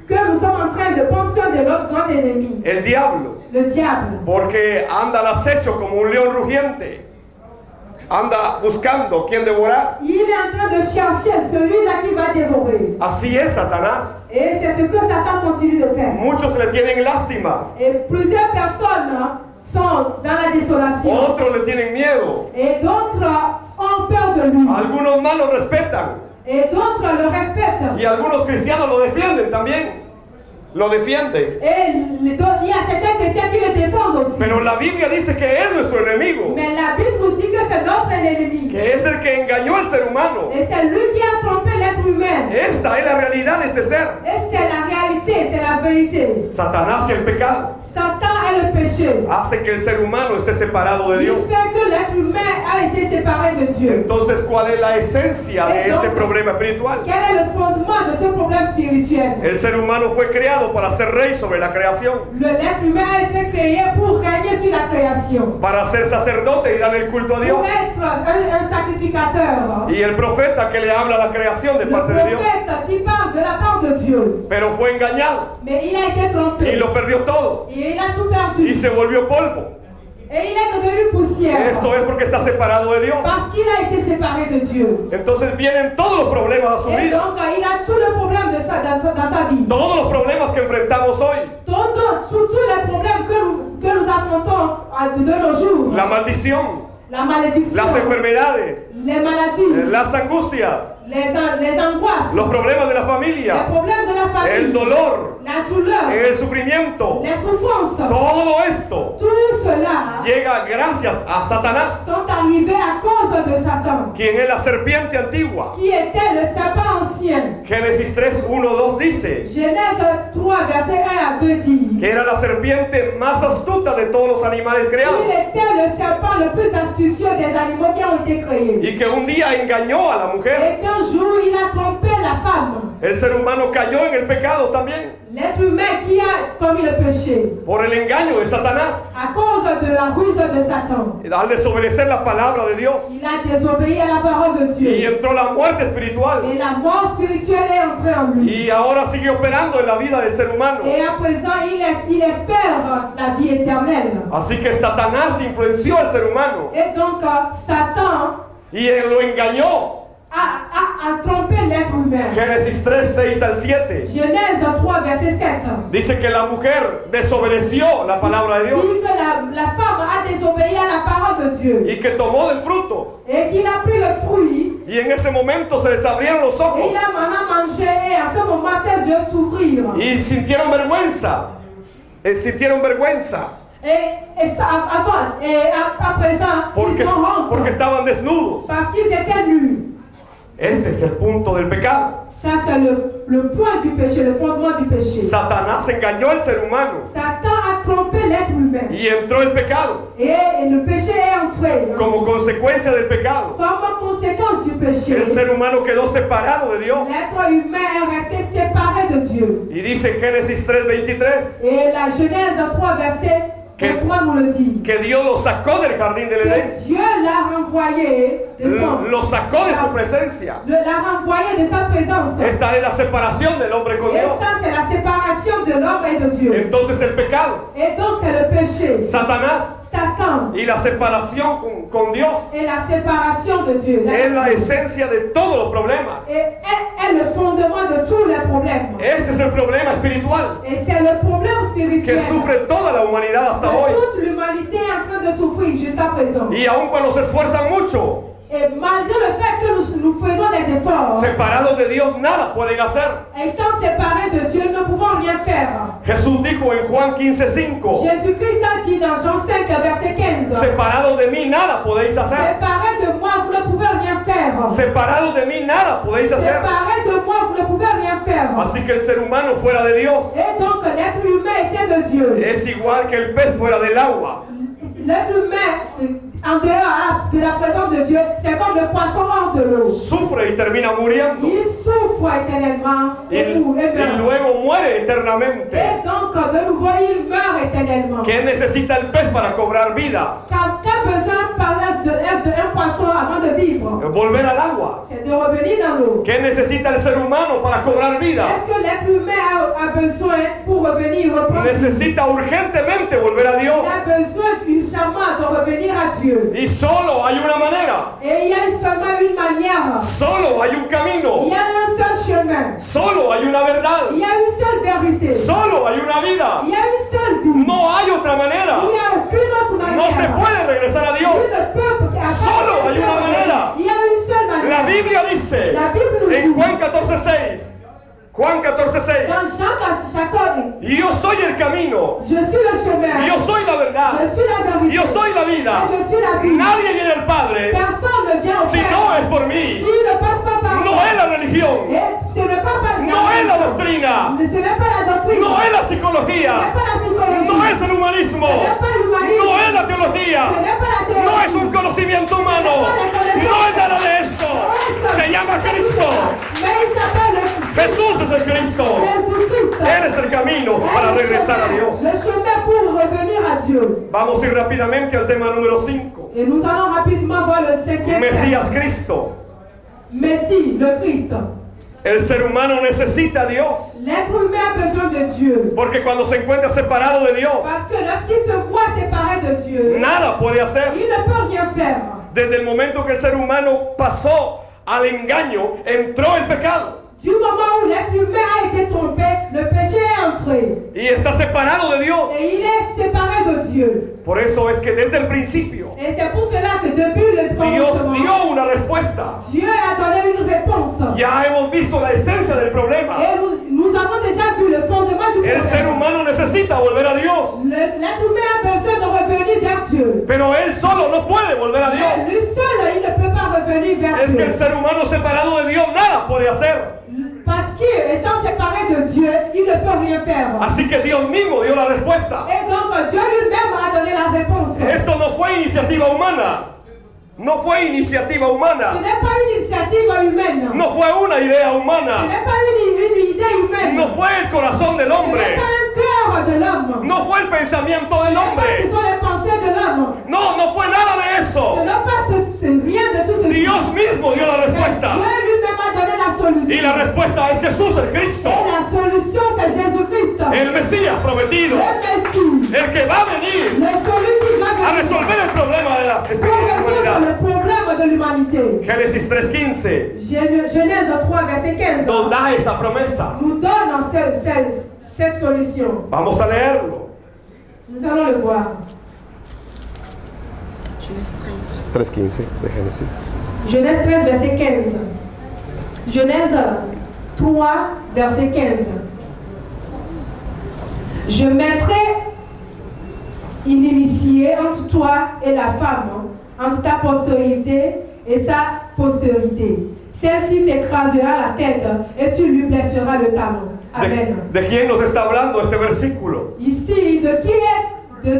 que nous sommes en train de prendre soin de notre grand ennemi, el diablo, le diable. porque anda al acecho como un león rugiente, anda buscando quien devorar. Il est en train de chercher celui-là qui va dévorer. Así es Satanás. Et c'est ce que Satan continue de faire. Muchos le tienen lástima, Et plusieurs personnes hein, sont dans la désolation. otros le tienen miedo, Et d'autres ont peur de lui. algunos más lo respetan Et d'autres le respectent. y algunos cristianos lo defienden también, lo defienden. Et il y a certains chrétiens qui le défendent aussi. Pero la Biblia dice que es nuestro enemigo, Mais la Bible nous dit que c'est notre ennemi. que es el que engañó al ser humano. Et c'est lui qui a trompé l'être humain. Esta es la realidad de este ser. Et c'est la réalité, c'est la vérité. Satanás y el pecado Satan est le péché. hace que el ser humano esté separado de Il Dios. fait que l'être humain a été séparé de Dieu. Entonces, ¿cuál es la esencia de este problema espiritual? Quel est le fondement de ce problème spirituel? El ser humano fue creado para ser rey sobre la creación, L'être humain a été créé pour régner sur la création. para ser sacerdote y darle el culto a Dios. Pour être un sacrificateur. Y el profeta que le habla a la creación de Le parte de Dios. prophète qui parle de la part de Dieu. Pero fue engañado Mais il a été y trompé. lo perdió todo Et il a tout perdu. y se volvió polvo. Et il est devenu poussière. Esto es porque está separado de Dios. Parce qu'il a été séparé de Dieu. Entonces vienen todos los problemas a su Et vida, donc, il a tout le problème de dans sa vie. todos los problemas que enfrentamos hoy, Tous les problèmes que nous affrontons de nos jours. la maldición, La malédiction, las enfermedades, les maladies, las angustias, les angoisses, los problemas de la les familia, problèmes de la famille, el dolor, la douleur, el sufrimiento, les souffrances. todo esto Tout cela llega gracias a Satanás, sont arrivés à cause de Satan, quien es la serpiente antigua. qui était le serpent ancien. Génesis 3, 1, 2 dice Genèse 3, verset 1 à 2 dit que era la serpiente más astuta de todos los animales creados il était le serpent le plus astucieux des animaux qui ont été créés. y que un día engañó a la mujer. Et qu'un jour, il a trompé la femme. El ser humano cayó en el pecado también L'être humain qui a commis le péché por el engaño de Satanás à cause de la ruse de Satan. al desobedecer la palabra de Dios, Il a désobéi à la parole de y Dieu. entró la muerte espiritual Et la mort spirituelle est entrée en lui. y ahora sigue operando en la vida del ser humano. Et à présent, il espère la vie éternelle. Así que Satanás influenció al ser humano Et donc, Satan y él lo engañó. a trompé l'être humain. Génesis 3, 6 al 7 Genèse 3, verset 7. dice que la mujer desobedeció la palabra de Dios Dit que la femme a désobéi à la parole de Dieu. y que tomó del fruto, Et qu'il a pris le fruit. y en ese momento se les abrieron los Et ojos il a maintenant mangé. Et à ce moment, ses yeux s'ouvrirent. y sintieron vergüenza. Sintieron vergüenza Et ça, avant, et à présent, porque, ils sont honte. porque estaban desnudos. Parce qu'ils étaient nus. Ese es el punto del pecado. Ça, c'est le point du péché, le fondement du péché. Satanás engañó al ser humano Satan a trompé l'être humain. y entró el pecado Et le péché est entré. como consecuencia del pecado. Comme conséquence du péché, El ser humano quedó separado de Dios. l'être humain est resté séparé de Dieu. Y dice Génesis 3:23 Et la Genèse 3, verset 23 nous le dit. que Dios lo sacó del jardín del Edén, Que Dieu l'a renvoyé de son... lo sacó de su presencia. l'a renvoyé de sa présence. Esta es la separación del hombre con Et Dios. ça, c'est la séparation de l'homme et de Dieu. Entonces el pecado, Et donc, c'est le péché. Satanás Satan y la separación con Dios et la séparation de Dieu. es la esencia de todos los problemas. Et est le fondement de tous les problèmes. Este es el problema espiritual Et c'est le problème spirituel que sufre toda la humanidad hasta que hoy. toute l'humanité est en train de souffrir jusqu'à présent. Y aun cuando se esfuerzan mucho, Et malgré le fait que nous faisons des efforts, separados de Dios nada pueden hacer. étant séparés de Dieu, nous ne pouvons rien faire. Jesús dijo en Juan 15:5, Jésus-Christ a dit dans Jean 5, verset 15, Separado de mí nada podéis hacer. Séparés de moi, vous ne pouvez rien faire. Separado de mí nada podéis hacer. Séparés de moi, vous ne pouvez rien faire. Así que el ser humano fuera de Dios Et donc l'être humain était de Dieu. es igual que el pez fuera del agua. L'être humain, en dehors de la présence de Dieu, c'est comme le poisson hors de l'eau. Sufre y termina muriendo. Il souffre éternellement et meurt. luego muere eternamente. Et donc, de nouveau, il meurt éternellement. ¿Qué necesita el pez para cobrar vida? Qu'a besoin d'un poisson avant de vivre? Volver al agua. C'est de revenir dans l'eau. ¿Qué necesita el ser humano para cobrar vida? Est-ce que l'être humain a besoin pour revenir reprendre? Necesita urgentemente volver a Dios. Il a besoin urgemment de revenir à Dieu. Y solo hay una manera. Et il y a seulement une manière. Solo hay un camino. Il y a un seul chemin. Solo hay una verdad. Il y a une seule vérité. Solo hay una vida. Il y a une seule vie. No hay otra manera. Il n'y a aucune autre manière. No se puede regresar a Dios. Solo hay una manera. Il y a une seule manière. La Biblia dice La Bible nous en dit, Juan 14:6. Juan 14:6. dans Jean, Y yo soy el camino. je suis le chemin. Yo soy la verdad. Je suis la vérité. Yo soy la vida. Je suis la vie. Nadie viene al Padre Personne ne vient au si Père. no es por mí. S'il ne passe pas par No es la religión. Et ce n'est pas par No es la doctrina. Ce n'est pas la doctrine. No es la Ce psicología. n'est pas la psychologie. No es el humanismo. Ce n'est pas l'humanisme. No es la teología. Ce n'est pas la théologie. No es un conocimiento humano. No es nada de esto. Se llama Cristo. Mais il s'appelle Jesús es el Cristo. Jésus-Christ. Él es el camino para regresar a Dios. Le chemin pour revenir à Dieu. Vamos a ir rápidamente al tema número 5. Et nous allons rapidement voir le cinquième Mesías Cristo. Messie, le Christ. El ser humano necesita a Dios. L'être humain a besoin de Dieu. Porque cuando se encuentra separado de Dios, Parce que lorsqu'il se voit séparé de Dieu, nada puede hacer. il ne peut rien faire. Desde el momento que el ser humano pasó al engaño, entró el pecado. Du moment où l'être humain a été trompé, le péché est entré. Y está separado de Dios. Et il est séparé de Dieu. Por eso es que desde el principio, Et c'est pour cela que depuis le Dios commencement, dio una respuesta. Dieu a donné une réponse. Ya hemos visto la esencia del problema. Et nous avons déjà vu le fondement du El ser problème. humano necesita volver a Dios. L'être humain a besoin de revenir vers Dieu. Pero él solo no puede volver a Mais Dios. lui seul, il ne peut pas revenir vers Es que el Dieu. ser humano separado de Dios nada puede hacer. Parce qu'étant séparé de Dieu, il ne peut rien faire. Así que Dios mismo dio la respuesta. Et donc Dieu lui-même a donné la réponse. Esto no fue iniciativa humana. No fue iniciativa Ce humana. n'est pas une initiative humaine. No fue una idea Ce humana. n'est pas une idée humaine. No fue el corazón del Ce n'est hombre. pas un cœur de l'homme. No fue el pensamiento del Ce hombre. sont les pensées de l'homme. No fue nada de Ce eso. n'est pas rien de tout ceci. Dios mismo dio la Mais respuesta. Dieu lui-même a donné la solution. Y la respuesta es Jesús el Cristo. Et la solution, c'est Jésus-Christ. El Mesías prometido. Le Messie. El que va a venir Celui qui va a venir resolver el problema de la pour résoudre espiritualidad. le problème de l'humanité. Génesis 3:15 Genèse 3, verset 15. nos da esa promesa. Nous donne cette solution. Vamos a leerlo. Nous allons le voir. 3:15 de Génesis. Genèse 13, verset 15. Genèse 3, verset 15. Je mettrai inimitié entre toi et la femme, entre ta postérité et sa postérité. Celle-ci t'écrasera la tête et tu lui blesseras le talon. Amen. ¿De quién nos está hablando este versículo? Ici, de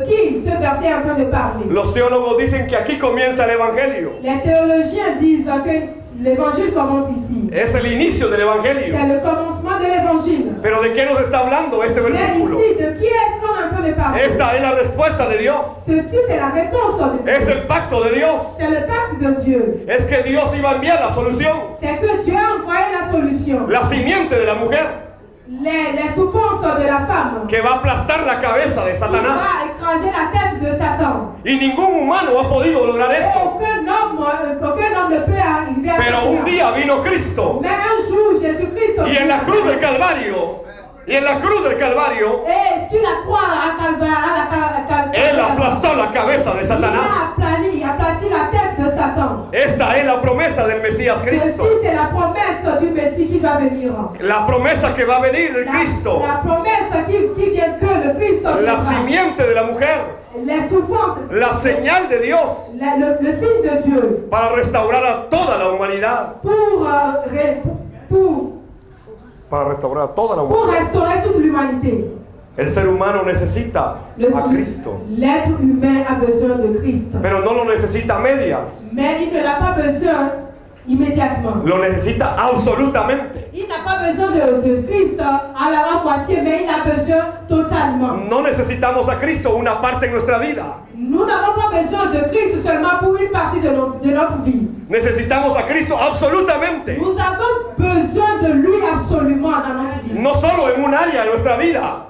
qui ce verset est en train de parler? Los teólogos dicen que aquí comienza el Evangelio. Les théologiens disent que l'évangile commence ici. Es el inicio del Evangelio. C'est le commencement de l'évangile. Pero ¿de qué nos está hablando este Mais versículo? ici, de qui est-ce qu'on est en train de parler? Esta es la respuesta de Dios. Ceci, c'est la réponse de Dieu. Es el pacto de Dios. C'est le pacte de Dieu. Es que Dios iba a enviar la solución. C'est que Dieu a envoyé la solution. La simiente de la mujer Les souffrances de la femme. que va a aplastar la cabeza de Qui Satanás. va écraser la tête de Satan. Y ningún humano ha podido lograr Et eso. aucun homme ne peut arriver à Pero un cela. día vino Cristo. Mais un jour, Jésus-Christ, Y en la cruz del Calvario, et sur la croix à Calvaire, Él aplastó la cabeza de il Satanás. a aplati la tête de Satan. Esta es la promesa del Mesías Cristo. Ceci, c'est la promesse du Messie qui va venir. La promesa que va a venir de Cristo. La promesse qui vient que le Christ La viendra. simiente de la mujer. les souffrances, la señal de Dios le signe de Dieu para restaurar a toda la humanidad. Para restaurar a toda la pour humanidad. restaurer toute l'humanité. El ser humano necesita a Cristo, L'être humain a besoin de Christ. pero no lo necesita a medias. Mais il ne l'a pas besoin immédiatement. Lo necesita absolutamente. Il n'a pas besoin de Christ à la moitié, mais il a besoin totalement. No necesitamos a Cristo una parte en nuestra vida. Nous n'avons pas besoin de Christ seulement pour une partie de notre vie. Necesitamos a Cristo absolutamente. Nous avons besoin de lui absolument dans notre vie. No solo en un área de nuestra vida.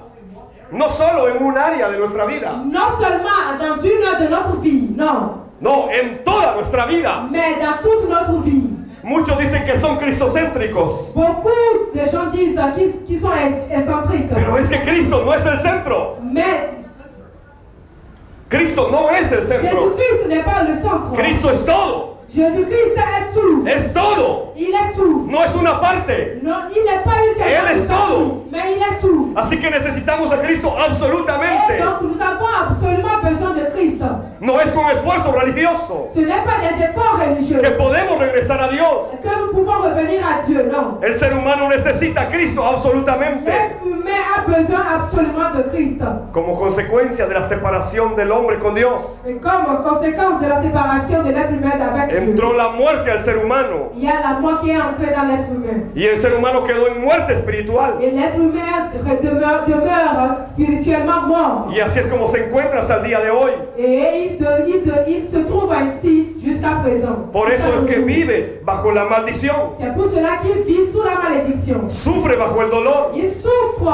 No solo en un área de nuestra vida. Non seulement dans une de notre vie, non, No, en toda nuestra vida. mais dans toute notre vie. Muchos dicen que son cristocéntricos. Beaucoup de gens disent qu'ils sont excentriques. Pero es que Cristo no es el centro. Mais Cristo no es el centro. Jésus-Christ n'est pas le centre. Cristo es todo. Jésus-Christ est tout. Es todo. Il est tout. No es una parte. Non, il n'est pas une seule Él es chose, todo. mais il est tout. Así que necesitamos a Cristo Et absolutamente. donc nous avons absolument besoin de Christ. No es con esfuerzo religioso Ce n'est pas des efforts religieux que podemos regresar a Dios. que nous pouvons revenir à Dieu, non. El ser humano necesita a Cristo absolutamente. L'être humain a besoin absolument de Christ. Como consecuencia de la separación del hombre con Dios, Et comme conséquence de la séparation de l'être humain avec Dieu, entró la muerte al ser humano. il y a la mort qui est entrée dans l'être humain. Y el ser humano quedó en muerte espiritual. Et l'être humain demeure spirituellement mort. Y así es como se encuentra hasta el día de hoy. Et il se trouve ainsi jusqu'à présent. Por eso es que vive bajo la maldición. C'est pour cela qu'il vit sous la malédiction. Sufre bajo el dolor. Il souffre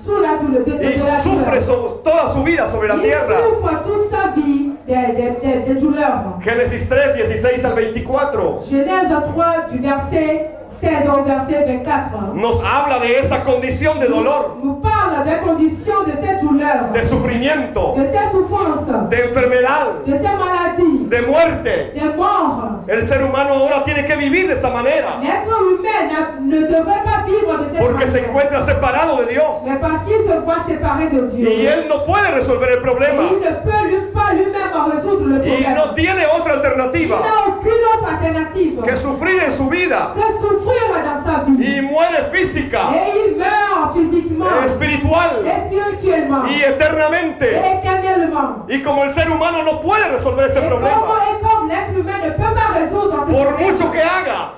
sous la douleur. Y sufre toda su vida sobre la Il tierra. souffre toute sa vie des douleurs. Génesis 3, 16 al 24. Genèse 3 du verset 16 au verset 24. Nos habla de esa condición de dolor, Nous parle des conditions de cette douleur, de sufrimiento, de ces souffrances, de enfermedad, de ces maladies, de muerte. des morts. El ser humano ahora tiene que vivir de esa manera L'être humain ne devrait pas vivre de cette porque se manière, encuentra separado de Dios mais parce qu'il se voit séparé de Dieu. y él no puede resolver el Et problema il ne peut pas lui-même résoudre le y problème. no tiene otra Il alternativa n'a aucune autre alternative que sufrir en su vida que souffrir dans sa vie. y muere física, Et il meurt physiquement, espiritual et spirituellement, y et eternamente. éternellement. Y como el ser humano no puede resolver este Et problema, comme l'être humain ne peut pas résoudre ce por problème, mucho que haga,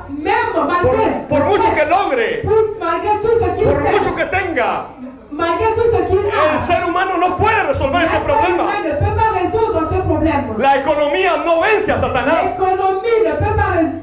même malgré, por mucho que logre, malgré tout ce qu'il por fait, mucho que tenga, malgré tout ce qu'il el a, ser humano no puede resolver este l'être problema. humain ne peut pas résoudre ce problème. La economía no vence a Satanás. L'économie ne peut pas résoudre.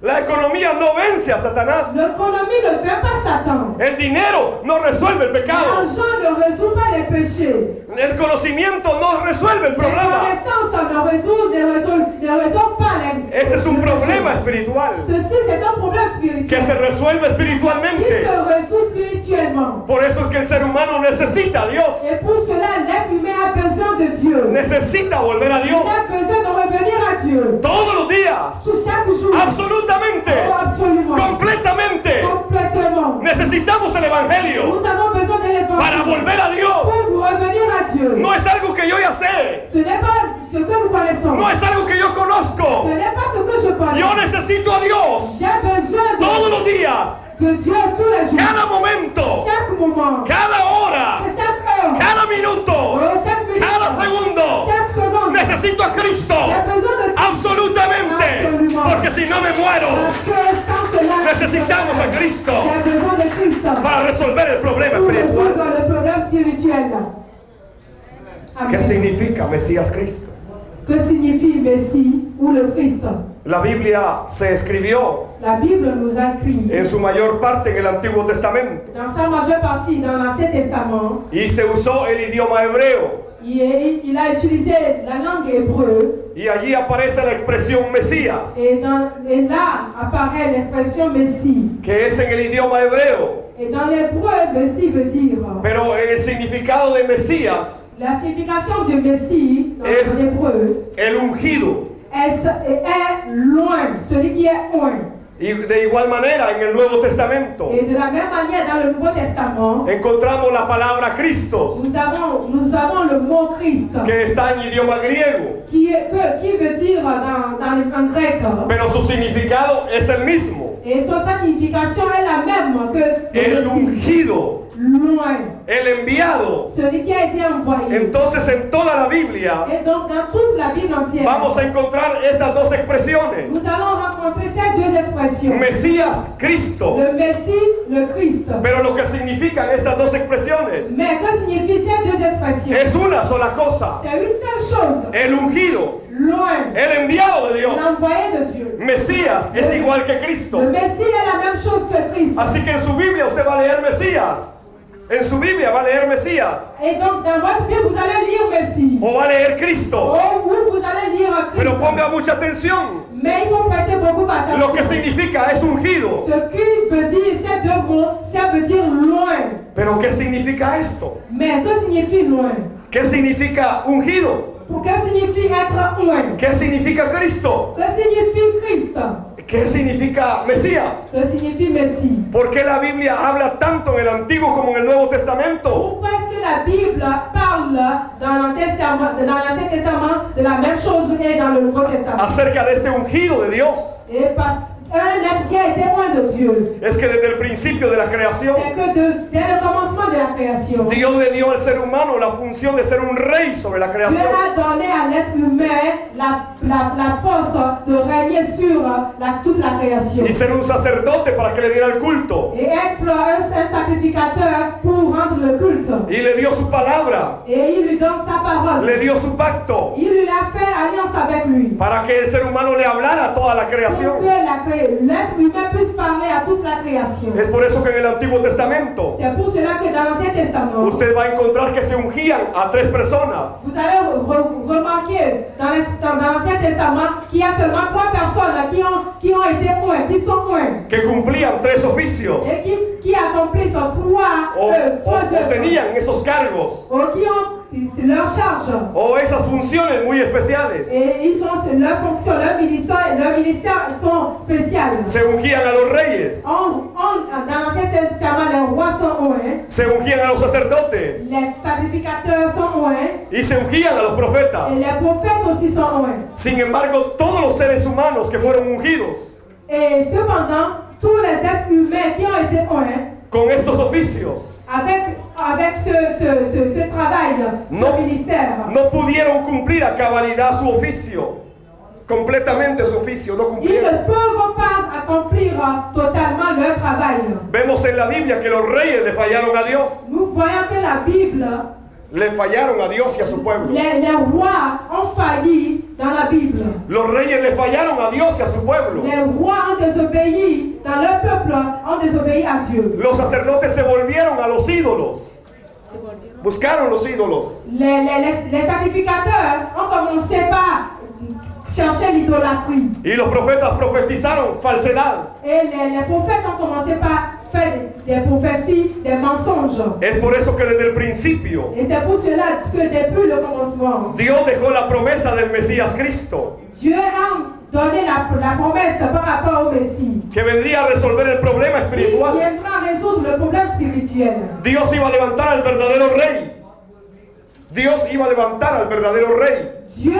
La economía no vence a Satanás. L'économie ne fait pas Satan. El dinero no resuelve el pecado. L'argent ne résout pas les péchés. El conocimiento no resuelve el La problema. connaissance ne résout pas les. Ese es un problema espiritual Ceci, c'est un problème que spirituel. se resuelve Il espiritualmente. se résout spirituellement. Por eso es que el ser humano necesita a Dios. Et pour cela, l'être humain a besoin de Dieu. Necesita volver a Il Dios a besoin de revenir à Dieu. todos los días. Sous chaque jour. Absolutamente. Oh, absolument. Completamente. Complètement. Necesitamos el Evangelio Nous avons besoin de l'évangile para volver a Dios. pour revenir à Dieu. No es algo que yo ya sé. Ce n'est pas ce que nous connaissons. No es algo que yo Ce conozco. n'est pas ce que je connais. Yo necesito a Dios J'ai besoin todos los días, de Dieu tous les jours. cada momento, Chaque moment. cada hora, Chaque heure. cada minuto, Chaque minute. cada segundo. Chaque seconde. Necesito a Cristo. J'ai besoin de Absolutamente. Porque si no me muero. Parce que sans cela, Necesitamos a Cristo j'ai besoin de Christ para resolver el problema pour espiritual. résoudre le problème spirituel. ¿Qué Amen. significa Mesías Cristo? Que signifie Messie ou le Christ? La Biblia se escribió La Bible nous a écrit en su mayor parte en el Antiguo Testamento dans sa majeure partie dans l'Ancien Testament. y se usó el idioma hebreo Il a utilisé la langue hébreu y allí aparece la expresión Mesías, et là apparaît l'expression Messie. que es en el idioma hebreo, Et dans l'hébreu, Messie veut dire. pero en el significado de Mesías, La signification de Messie dans Es- l'hébreu el ungido, est loin, celui qui est loin. Y de igual manera en el Nuevo Testamento Et de la même manière, dans le Nouveau Testament, encontramos la palabra Christos, nous avons le mot Christ, que está en idioma griego, qui veut dire en grec, pero su significado es el mismo: et son signification est la même que el le ungido, loin, el enviado. celui qui a été envoyé. Entonces en toda la Biblia Et donc, dans toute la Bible entière, vamos a encontrar estas dos expresiones: nous allons rencontrer ces deux expressions. Mesías, Cristo. Le Messie, le Christ. Pero lo que significan estas dos expresiones Mais que signifient ces deux expressions? es una sola cosa: C'est une seule chose. el ungido, Loin. el enviado de Dios. L'envoyé de Dieu. Mesías es igual que Cristo. Le Messie est la même chose que Christ. Así que en su Biblia usted va a leer Mesías. En su Biblia va a leer Mesías Et donc, dans votre Bible, vous allez lire Messie. o va a leer Cristo. Ou vous allez lire Christ. Pero ponga mucha atención. Mais il faut prêter beaucoup attention. Lo que significa es ungido. Ce qui veut dire ces deux mots, ça veut dire loin. Pero ¿qué significa esto? Mais que signifie loin? ¿Qué significa ungido? Pour que signifie être loin? ¿Qué significa Cristo? Que signifie Christ? ¿Qué significa Mesías? Que signifie Messie? ¿Por qué la Biblia habla tanto en el Antiguo como en el Nuevo Testamento Pourquoi est-ce que la Bible parle dans l'Ancien Testament de la même chose et dans le Nouveau Testament? acerca de este ungido de Dios? Et parce qu'un être qui a été loin de Dieu, Es que desde el principio de la creación, c'est que dès le commencement de la création, Dios le dio al ser humano la función de ser un rey sobre la Dieu creación. a donné à l'être humain la force de régner sur toute la création. Y ser un sacerdote para que le diera el culto. Et être un sacrificateur pour rendre le culte. Y le dio su palabra, Et il lui donne sa parole. le dio su pacto, Il lui a fait alliance avec lui. para que el ser humano le hablara a toda la Pour que creación. l'être humain puisse parler à toute la création. Es por eso que en el Antiguo Testamento C'est pour cela que dans l'Ancien Testament, usted va a encontrar que se ungían a 3 personas. vous allez remarquer dans l'Ancien Testament qu'il y a seulement 3 personnes qui ont été loin, qui sont loin, Que cumplían 3 oficios et qui accomplissent trois œuvres, tenían esos cargos ou qui ont leur charge. o esas funciones muy especiales. Et ils ont leur fonction, leur ministère sont spéciales. Se ungían a los reyes, Dans l'Ancien Testament, les rois sont loin, se ungían a los sacerdotes les sacrificateurs sont loin, y se ungían a los profetas. et les prophètes aussi sont loin. Sin embargo, todos los seres humanos que fueron ungidos Et cependant, tous les êtres humains qui ont été loin, con estos oficios avec ce travail, ce ministère, no pudieron cumplir a cabalidad su oficio, completamente su oficio, no ils cumplieron. ne peuvent pas accomplir totalement leur travail. Vemos en la Biblia que los reyes le fallaron a Dios, Nous voyons que la Bible, le fallaron a Dios y a su pueblo. les rois ont failli dans la Bible. Los reyes le fallaron a Dios y a su pueblo. Les rois ont désobéi, dans leur peuple, ont désobéi à Dieu. Los sacerdotes se volvieron a los ídolos, buscaron los ídolos. Les sacrificateurs ont commencé par chercher l'idolâtrie. Y los profetas profetizaron falsedad. Et les prophètes ont commencé par faire des prophéties, des mensonges. Es por eso que desde el principio Et c'est pour cela que depuis le commencement, Dios dejó la promesa del Mesías Cristo, Dieu a donné la promesse par rapport au Messie. que vendría a resolver el problema Il espiritual. viendra résoudre le problème spirituel. Dios iba a levantar al verdadero rey. Dios iba a levantar al verdadero rey Dieu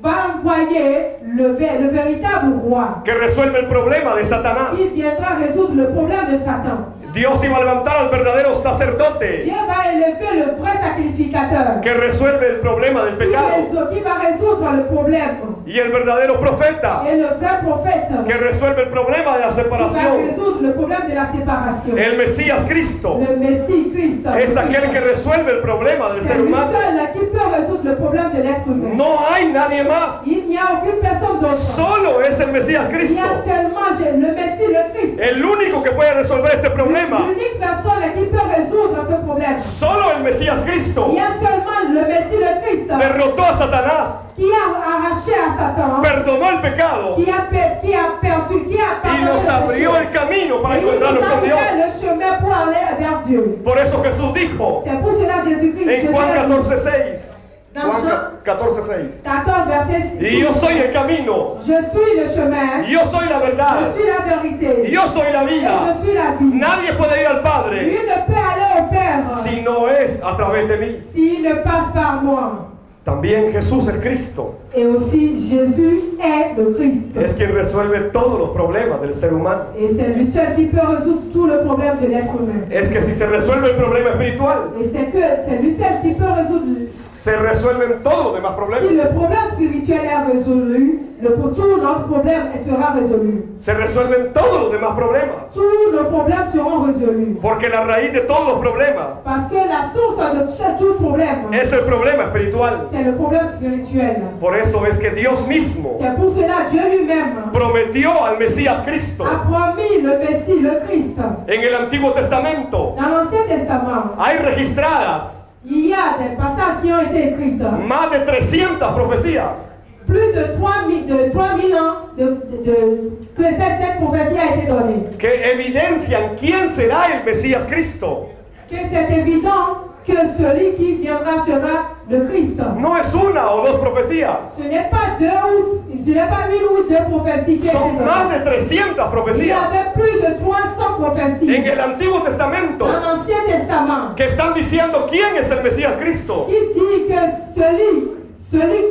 va envoyer le véritable roi. que resuelve el problema de Satanás. Il viendra résoudre le problème de Satan. Dios iba a levantar al verdadero sacerdote Dieu va élever le vrai sacrificateur que resuelve el problema del pecado. qui va résoudre le problème. Y el verdadero profeta Et le vrai prophète que resuelve el problema de la qui va separación. résoudre le problème de la séparation. El Mesías Cristo Le Messie, Christ. es aquel que resuelve el problema del C'est ser lui humano. seul qui peut résoudre le problème de l'être humain. No hay nadie más. Il n'y a aucune personne d'autre. Solo es el Mesías Il y Cristo. a seulement le Messie, le Christ. El único que puede resolver este problema. L'unique personne qui peut résoudre ce problème. Solo el Mesías Cristo Il y a seulement le Messie, le Christ, derrotó a Satanás, qui a arraché à Satan, perdonó el pecado qui a perdu, qui a y nos abrió el camino para Et il nous encontrarnos a con Dios. ouvert le chemin pour aller vers Dieu. Por eso Jesús dijo C'est pour cela Jésus-Christ en Juan 14:6, Dans Juan Jean 14:6. 14, verset 6. Y yo soy el camino, Je suis le chemin, y yo soy la je verdad, suis la vérité, y yo soy la et vida. je suis la vie. Nadie puede ir al Padre Nul ne peut aller au Père si no es a través de mí. s'il ne passe par moi. También Jesús el Cristo Et aussi, Jésus est le Christ. es quien resuelve todos los problemas del ser humano. Et c'est lui seul qui peut résoudre tout le problème de l'être humain. Es que si se resuelve el problema espiritual, Et c'est lui seul qui peut résoudre. se resuelven todos los demás Si problemas. le problème spirituel est résolu, tout notre problème sera résolu. Se resuelven todos los demás problemas. Tous nos problèmes seront résolus. Porque la raíz de todos los problemas Parce que la source de tout problème, es el problema espiritual. c'est le problème spirituel. Por eso es que Dios mismo C'est pour cela Dieu lui-même prometió al Mesías Cristo a promis le Messie, le Christ. en el Antiguo Testamento. Dans l'Ancien Testament, Hay registradas il y a des passages qui ont été écrits. más de 300 profecías Plus de 3000 ans que cette prophétie a été donnée. que evidencian quién será el Mesías Cristo. Que c'est évident que celui qui viendra sera le Christ. No es una o dos profecías, Ce n'est pas une ou deux prophéties qui ont été son más données. de 300 Il y profecías avait plus de 300 prophéties en el Antiguo Testamento dans l'Ancien Testament que están diciendo quién es el Mesías Cristo. qui dit que celui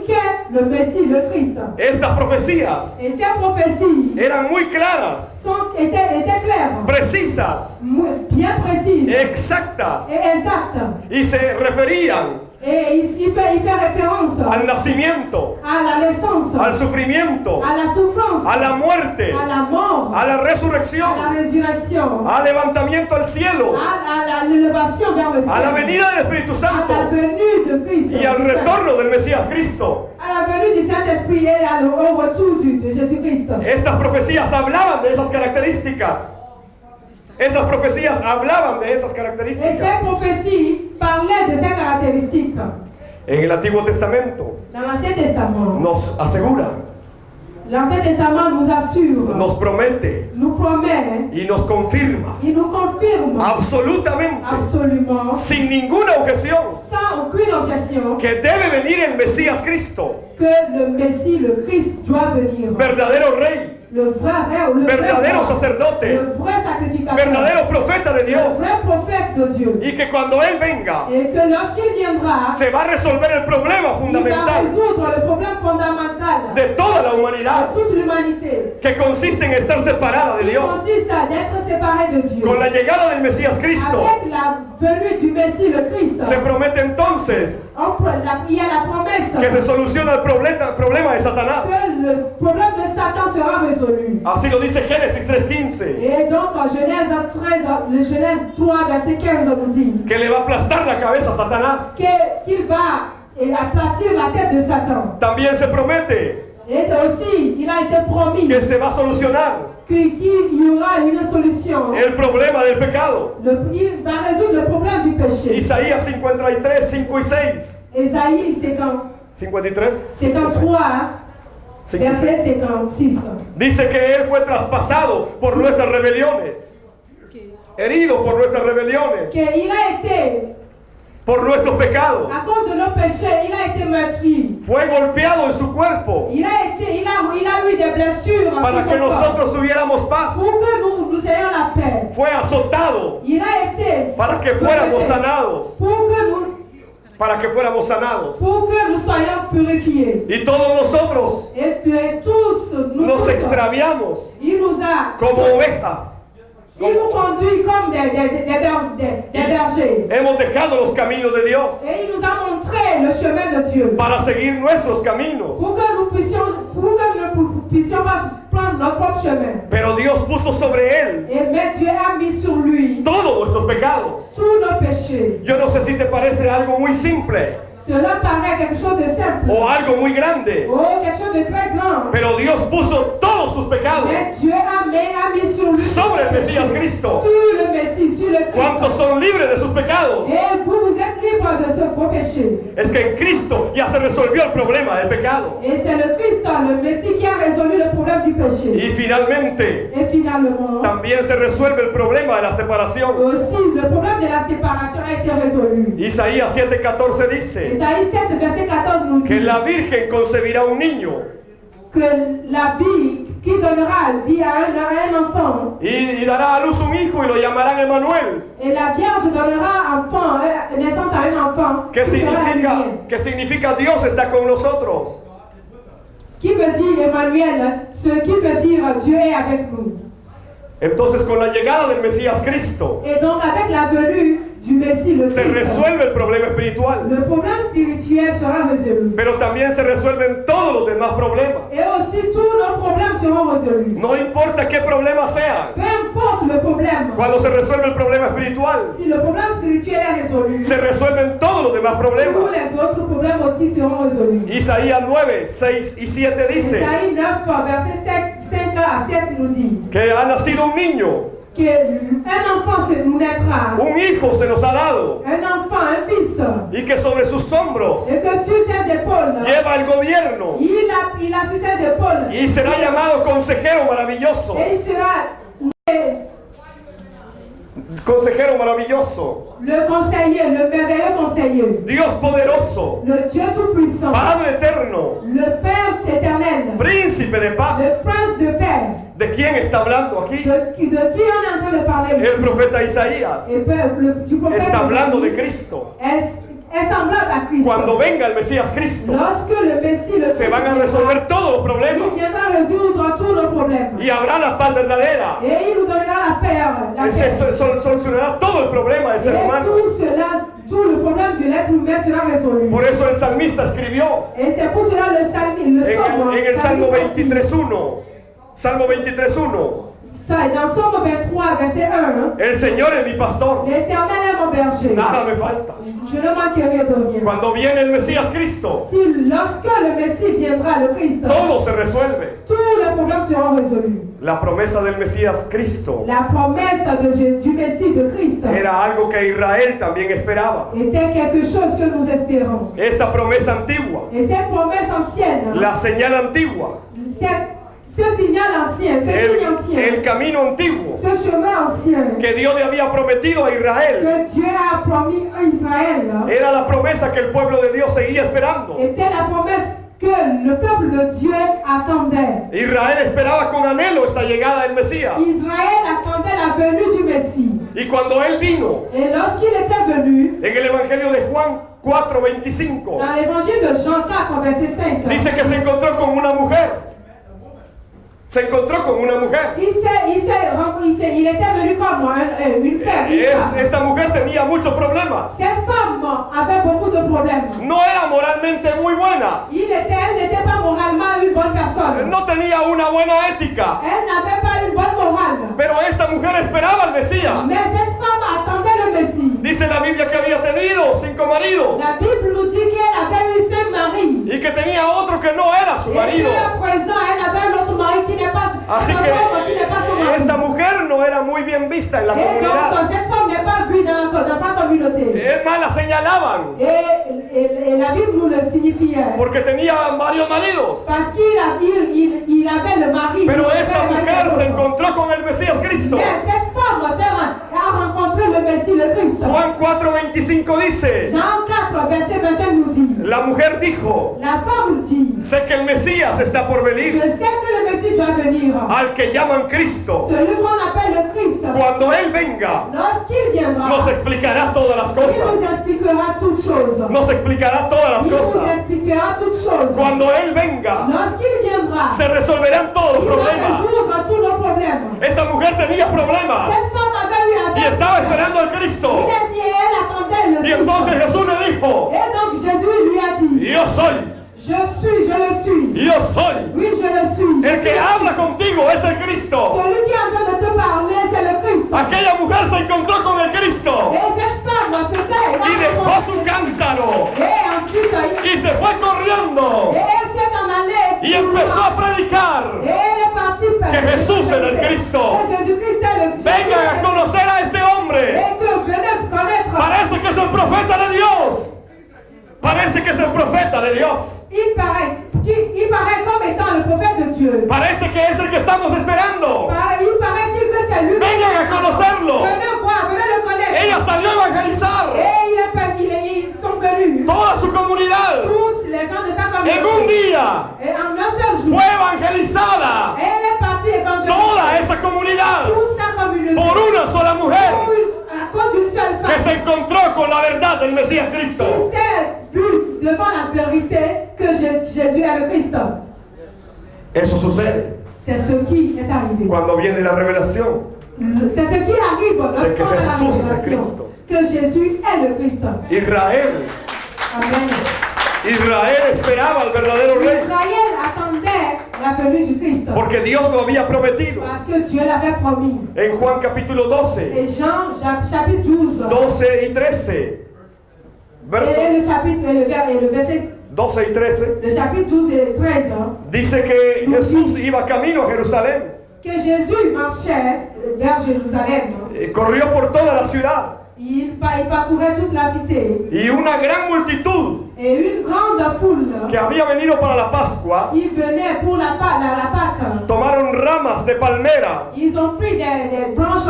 qu'est le Messie, le Christ. Estas profecías Et ces prophéties eran muy claras, étaient claires, precisas, bien précises exactas et exactes. y se referían Et il fait référence al nacimiento, à la naissance, al sufrimiento, à la souffrance, a la muerte, à la mort, a la à la resurrección, résurrection, al levantamiento al cielo, à l'élévation vers le a la ciel, venida del Espíritu à la Santo venue de Christ, y al retorno del Mesías Cristo. à la venue du Saint-Esprit et au retour de Jésus-Christ. Estas profecías hablaban de esas características. Esas profecías hablaban de esas Et características. ces prophéties parlaient de ces caractéristiques. En el Antiguo Testamento Dans l'Ancien Testament, nos asegura, l'Ancien Testament nous assure, nos promete nous promet, y nos confirma il nous confirme absolutamente, absolument, sin ninguna objeción, sans aucune objection, que debe venir el Mesías Cristo, que le Messie, le Christ, doit venir. verdadero rey, Le vrai rêve, le verdadero vrai, sacerdote, le vrai sacrificateur, verdadero profeta de le Dios, vrai prophète de Dieu. y que cuando Él venga Et que lorsqu'il viendra, se va a resolver el problema il va fundamental résoudre le problème fondamental de toda la de humanidad, toute l'humanité, que consiste en estar separada de qui Dios. consiste à d'être séparé de Dieu. Con la llegada del Mesías Cristo Avec la venue du Messie, le Christ, se promete entonces il y a la promesse que se soluciona el problema de Satanás. que le problème de Satan sera résolu. Así lo dice Génesis 3:15, Et donc, en Genèse 13, le Genèse 3, verset 15 nous dit que le va a aplastar la cabeza a Satanás. qu'il va aplatir la tête de Satan. También se promete Et aussi, il a été promis que se va a solucionar qu'il y aura une solution. el problema del pecado. Il va résoudre le problème du péché. Isaías 53, 5 y 6. Ésaïe 53, 53, 5 y 6. verset 56. Dice que Él fue traspasado por nuestras rebeliones, herido por nuestras rebeliones, Qu'il a été, por nuestros pecados. à cause de nos péchés, il a été meurtri. Fue golpeado en su cuerpo Il a eu des blessures para sur que son corps. nosotros tuviéramos paz. Pour que nous ayons la paix. Fue azotado Il a été para que fuéramos sanados, pour que nous soyons purifiés. y todos nosotros Et tous, nous nos tous, extraviamos il nous a como ovejas. il nous conduit comme des bergers. Hemos dejado los caminos de Dios Et il nous a montré le chemin de Dieu. para seguir nuestros caminos. Pour que nous puissions pas prendre notre propre chemin. Pero Dios puso sobre Él Mais Dieu a mis sur lui todos nuestros pecados. tous nos péchés. Yo no sé si te parece algo muy simple Cela paraît quelque chose de simple. o algo muy grande, Oh, quelque chose de très grand. pero Dios puso todos tus pecados Mais Dieu a mis sur lui. sobre el Mesías Cristo. Sur le Messie, sur le Christ. ¿Cuántos son libres de sus pecados? Et vous êtes libres libre de vos péchés. Es que en Cristo ya se resolvió el problema del pecado. Et c'est le Christ, le Messie, qui a résolu le problème du péché. Y finalmente, Et finalement, también se resuelve el problema de la separación. aussi, le problème de la séparation a été résolu. Isaías 7:14 dice Isaïe 7, verset 14 nous que dit la Virgen concebirá un niño que la vie qui donnera vie à un enfant, y dará a luz un hijo y lo llamarán Emmanuel, et la Vierge donnera naissance à un enfant, que qui sera Emmanuel. significa Dios está con nosotros. Qui veut dire Emmanuel, ce qui veut dire Dieu est avec nous. Entonces, con la llegada del Mesías Cristo, Et donc avec la venue du Messie, le se Christ, resuelve el problema espiritual, le problème spirituel sera résolu. pero también se resuelven todos los demás problemas. Et aussi tous nos problèmes seront résolus. No importa qué problema sea, Peu importe le problème, cuando se resuelve el problema espiritual, si le problème spirituel est résolu, se resuelven todos los demás tous problemas. les autres problèmes aussi seront résolus. Isaías 9, 6 y 7 dice Isaïe 9, verset 5 à 7 nous dit que ha nacido un niño, qu'un enfant nous naîtra, un hijo se nos ha dado, un enfant, un fils, y que sobre sus hombros et que sur ses épaules, lleva el gobierno il a sur ses épaules, y será llamado consejero maravilloso. et il sera Consejero maravilloso, le conseiller, le merveilleux conseiller, Dios poderoso, le Dieu tout-puissant, Padre eterno, le Père éternel, príncipe de paz. le Prince de paix. ¿De quién está hablando aquí? De qui on est en train de parler El profeta Isaías Et du prophète está hablando de Cristo. est semblable à Christ. Cuando venga el Mesías Cristo, Lorsque le Messie, le se van a resolver todos los problemas il viendra résoudre tous nos problèmes. y habrá la paz verdadera. Et il nous donnera la paix. La Y paix. se solucionará todo el problema del ser Et humano. tout le problème de l'être humain sera résolu. Por eso el salmista escribió Et c'est pour cela le Salmo, en el Salmo 23:1. Salmo 23:1. Ça, dans Somme 23, verset 1, El Señor es mi pastor, l'Éternel est mon berger. nada me falta. Je ne manquerai de rien. Cuando viene el Mesías Cristo, Lorsque le Messie viendra, le Christ, todo se resuelve. tous les problèmes seront résolus. La promesa del Mesías Cristo La promesse du Messie de Christ era algo que Israel también esperaba. était quelque chose que nous espérons. Esta promesa antigua, Et cette promesse ancienne, la señal antigua, ce signal ancien, ce signe el ancien, camino antiguo ce chemin ancien que Dios le había prometido a Israel, que Dieu a promis à Israël era la promesa que el pueblo de Dios seguía esperando. était la promesse que le peuple de Dieu attendait. Israel esperaba con anhelo esa llegada del Mesías. Israël attendait la venue du Messie. Y cuando él vino, Et lorsqu'il était venu, en el Evangelio de Juan 4:25, dans l'évangile de Jean 4, verset 5, dice que se encontró con una mujer. Se encontró con una mujer. il était venu comme une femme. Esta mujer tenía muchos problemas. Cette femme avait beaucoup de problèmes. No era moralmente muy buena. Elle n'était pas moralement une bonne personne. No tenía una buena ética. Elle n'avait pas une bonne morale. Pero esta mujer esperaba al Mesías. Mais cette femme attendait le Messie. Dice la Biblia que había tenido 5 maridos. La Bible nous dit qu'elle avait eu 5 maris. Y que tenía otro que no era su Et marido. qu'à présent, elle avait un autre mari qui n'est pas Así un homme qui n'est pas son que mari. esta mujer no era muy bien vista en la Et donc, comunidad. cette femme n'est pas vue dans sa communauté. Es más, la señalaban Et la Bible nous le signifiait. porque tenía varios maridos. Parce qu'il avait le mari. Pero Il esta avait le mujer mari. se encontró con el Mesías Cristo. Mais cette femme a rencontré le Messie, le Christ. Juan 4:25 dice, Jean 4, verset 25 nous dit, la mujer dijo, la femme dit, sé que el Mesías está por je venir, sais que le Messie doit venir. al que llaman Cristo. Celui qu'on appelle le Christ, Cuando Él venga, lorsqu'il viendra, nos explicará todas las il nous cosas. expliquera toutes choses. Nos explicará todas las Il nous cosas. expliquera toutes choses. Cuando Él venga, Lorsqu'il viendra, se resolverán todos los il va problemas. résoudre tous nos problèmes. Esa mujer tenía problemas Cette femme avait eu un y estaba esperando al Cristo. elle attendait le Y Christ. entonces Jesús le dijo, Et donc Jésus lui a dit, yo soy, je le suis. yo soy. Oui, je le suis. El que habla contigo es el Cristo. Celui qui est en train de te parler, c'est le Christ. Aquella mujer se encontró con el Cristo Et cette femme se fait. y dejó su cántaro Et ensuite, y se fue corriendo et elle s'est en allée. y empezó a predicar. Et elle est partie. Que Jesús era el Cristo. Que Jésus-Christ est le Christ. Vengan a conocer a este hombre. Et que venez connaître. Parece que es el profeta de Dios. Dios. il paraît comme étant le prophète de Dieu. Parece que es el que estamos esperando. Il paraît-il que c'est lui. Vengan a conocerlo. Venez voir, venez le connaître. Ella salió a evangelizar Et ils sont venus. toda su comunidad. Tous les gens de sa communauté. En un día Et en un seul jour, fue evangelizada elle est partie évangéliser toda esa comunidad toute sa communauté. por una sola mujer À cause d'une seule que femme. se encontró con la verdad del Mesías Cristo. Qui s'est vue devant la vérité que Jésus est le Christ. Eso sucede C'est ce qui est arrivé. cuando viene la revelación C'est ce qui arrive de que lorsqu'on a la Jesús es révélation. Cristo. Que Jésus est le Christ. Israel, Amen. Israel esperaba al verdadero rey Israël attendait la venue du Christ. porque Dios lo había prometido. Parce que Dieu l'avait promis. En Juan capítulo 12, Et Jean, chapitre 12. 12 y 13, verso Et le chapitre, et le verset, 12 y 13, le chapitre 12 et 13, dice que Jesús iba camino a Jerusalén, que Jésus marchait vers Jérusalem. corrió por toda la ciudad Il parcourait toute la cité. y una gran multitud Et une grande foule que había venido para la Pascua qui venait pour la Pâque. tomaron ramas de palmera Ils ont pris des branches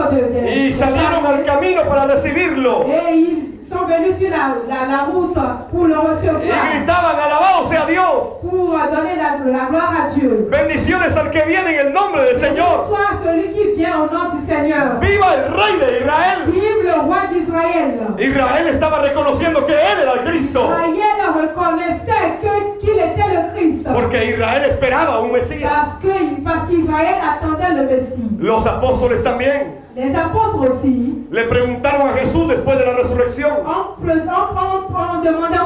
y salieron al camino para recibirlo et ils sont venus sur la route pour le y recevoir, gritaban: alabado sea Dios, pour donner la gloire à Dieu. bendiciones al que viene en el nombre del Señor, Soit celui qui vient au nom du Seigneur. viva el rey de Israel. Vive le roi d'Israël. Israel estaba reconociendo que él era el Cristo, Israël reconnaissait qu'il était le Christ. porque Israel esperaba un Mesías. Parce qu'Israël attendait le Messie. Los apóstoles también Les apôtres aussi le preguntaron a Jesús después de la resurrección ont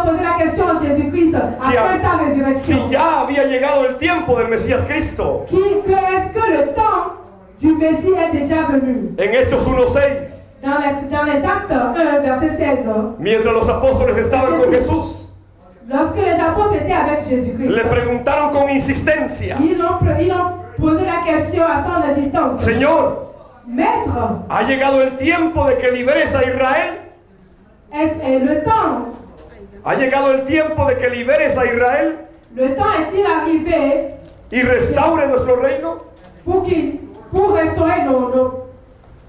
posé la question à Jésus-Christ si, après sa résurrection. si ya había llegado el tiempo del Mesías Cristo. Est-ce que le temps du Messie est déjà venu? En Hechos 1:6, Dans les Actes 1, verset 16, mientras los apóstoles estaban con Jesús, lorsque les apôtres étaient avec Jésus-Christ, le preguntaron con insistencia: ils ont posé la question à son assistance. Señor, Maître, ¿ha llegado el tiempo de que liberes a Israel? est le temps ¿Ha llegado el tiempo de que liberes a Israel est-il arrivé y restaure nuestro reino? pour restaurer nos...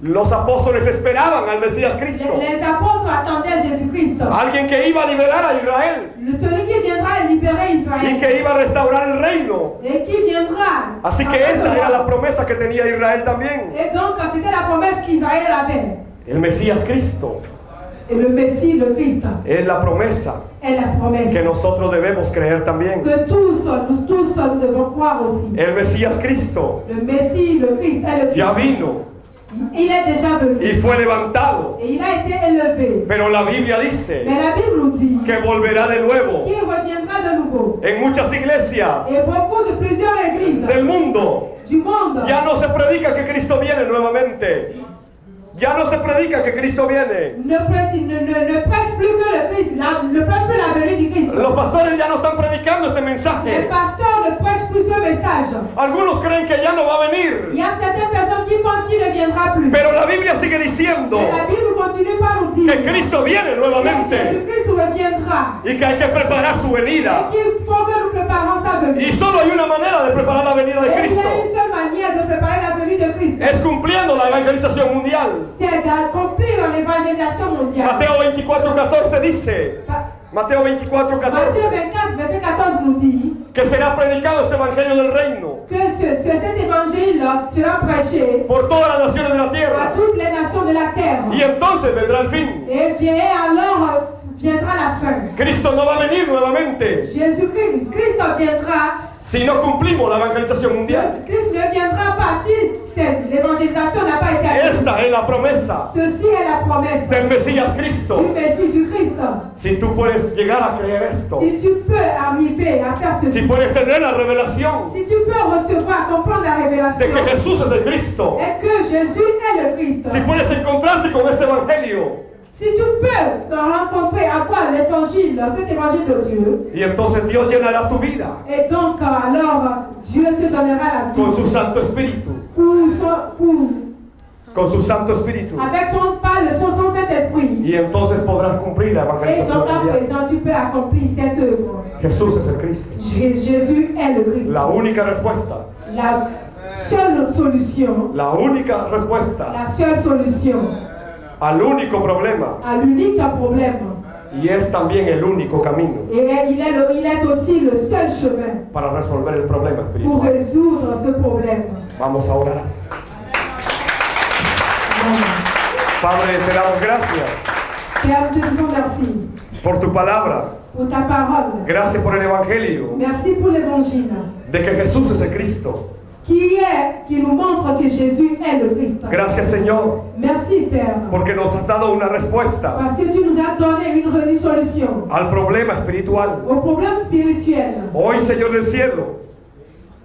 Los apóstoles esperaban al Mesías Cristo, Les apôtres attendaient Jésus-Christ. alguien que iba a liberar a Israel Celui qui viendra libérer y Israël. que iba a restaurar el reino. Et qui viendra. Así que esta era la promesa que tenía Israel también. Et donc, c'était la promesse qu'Israël avait. El Mesías Cristo Et le Messie, le Christ, es la promesa est la promesse. que nosotros debemos creer también. Que nous tous devons croire aussi. El Mesías Cristo Le Messie, le Christ, est le ya Christ. vino Il est déjà venu. y fue levantado, Et il a été élevé. pero la Biblia dice Mais la Bible nous dit que volverá de nuevo. qu'il reviendra de nouveau. En muchas iglesias Et beaucoup de plusieurs églises del mundo du monde ya no se predica que Cristo viene nuevamente. Ya no se predica que Cristo viene. ne prêchent plus que le Christ, ne prêchent plus la venue du Christ. Los pastores ya no están predicando este Les mensaje. pasteurs ne prêchent plus ce message. Algunos creen que ya no va a Il venir, y a certaines personnes qui pensent qu'il ne viendra plus. pero la Biblia sigue diciendo Mais la Bible continue par nous dire que Cristo viene que nuevamente Jésus-Christ reviendra. y que hay que preparar su venida. Et qu'il faut que nous préparions sa venue. Y solo hay una manera de preparar la venida de Et il y Cristo. a une seule manière de préparer la venue de Christ. Es cumpliendo la evangelización mundial. C'est d'accomplir l'évangélisation mondiale. Mateo 24:14 dice, Mateo 24:14, Matthieu 24, verset 14 nous dit que será predicado este evangelio del reino que cet évangile sera prêché por todas las naciones de la à tierra. toutes les nations de la terre. Y entonces vendrá el fin. Et alors viendra la fin. Cristo no va a venir nuevamente Jésus-Christ viendra. si no cumplimos la evangelización mundial. Christ ne viendra pas si l'évangélisation n'a pas été accomplie. Esta es la promesa Ceci est la promesse del Mesías du Cristo. Messie du Christ. Si tú puedes llegar a creer esto, Si tu peux arriver à faire ceci, si puedes tener la revelación si tu peux recevoir, comprendre la de révélation que Jesús es el Cristo, et que Jésus est le Christ, si puedes encontrarte con este evangelio, si tu peux te rencontrer, avoir l'évangile, cet évangile de Dieu, y entonces Dios llenará tu vida et donc alors Dieu te donnera la con vie su Santo Espíritu. pour con su Santo Espíritu. avec son Saint-Esprit. Y entonces podrás cumplir la Et dans evangelización ta mundial. présence, tu peux accomplir cette œuvre. Jesús es el Cristo. Jésus est le Christ. La única respuesta. La seule solution, La única respuesta la seule solution al único problema. à l'unique problème. Y es también el único camino Et il est aussi le seul chemin para resolver el problema pour espiritual. résoudre ce problème. Vamos a orar. Amen. Padre, te damos gracias Père, nous te disons merci por tu palabra. pour ta parole. Gracias por el Evangelio Merci pour l'évangile de que Jesús es el Cristo. qui nous montre que Jésus est le Christ. Gracias, Señor, Merci Père, porque nos has dado una respuesta parce que tu nous as donné une solution al problema espiritual. au problème spirituel. Hoy, Señor del cielo,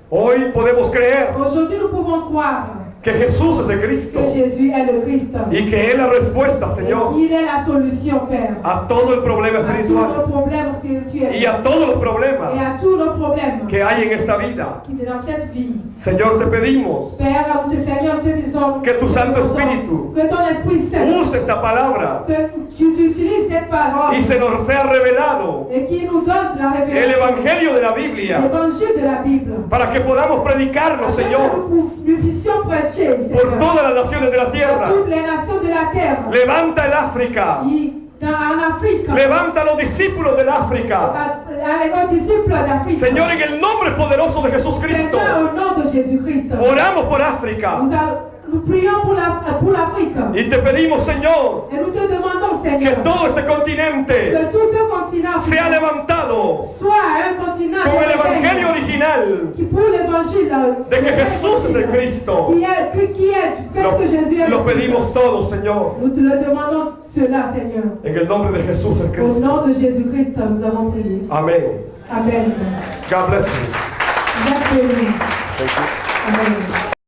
hoy podemos creer Aujourd'hui, nous pouvons croire que Jesús es el Cristo que Jésus est le Christ. y que es la respuesta, Señor, Il est la solution, Père, a todo el problema à tous espiritual nos problèmes spirituels y a todos los et problemas à tous nos problèmes que hay en esta vida. qui sont dans cette vie. Señor, te pedimos Père, Seigneur, nous te disons que tu Santo Espíritu que ton Esprit Saint, use esta palabra que tu utilises cette parole y se nos sea revelado et qui nous donne la el révélation, Evangelio de la Biblia l'évangile de la Bible. para que podamos predicarlo, Afin que Señor, nous puissions prêcher, por Seigneur, todas las naciones de la pour tierra. toutes les nations de la terre. Levanta el África, En Afrique, levanta a los discípulos del África. à les disciples d'Afrique. Señor, en el nombre poderoso de Jesús Cristo, Seigneur, au nom de Jésus-Christ, oramos por África nous prions pour l'Afrique. y te pedimos, Señor, Et nous te demandons, que Seigneur, todo este continente que tout ce continent sea levantado soit un continent con el éveillé, Evangelio original qui pour l'évangile de que Jesús es el Cristo. qui est fait que Jésus est Lo le pedimos todos, Señor, Nous te le demandons cela, Seigneur. en el nombre de Jesús el Au Cristo. nom de Jésus-Christ, nous avons prié. Amén. Amen. God bless you. Merci. Thank you. Amen.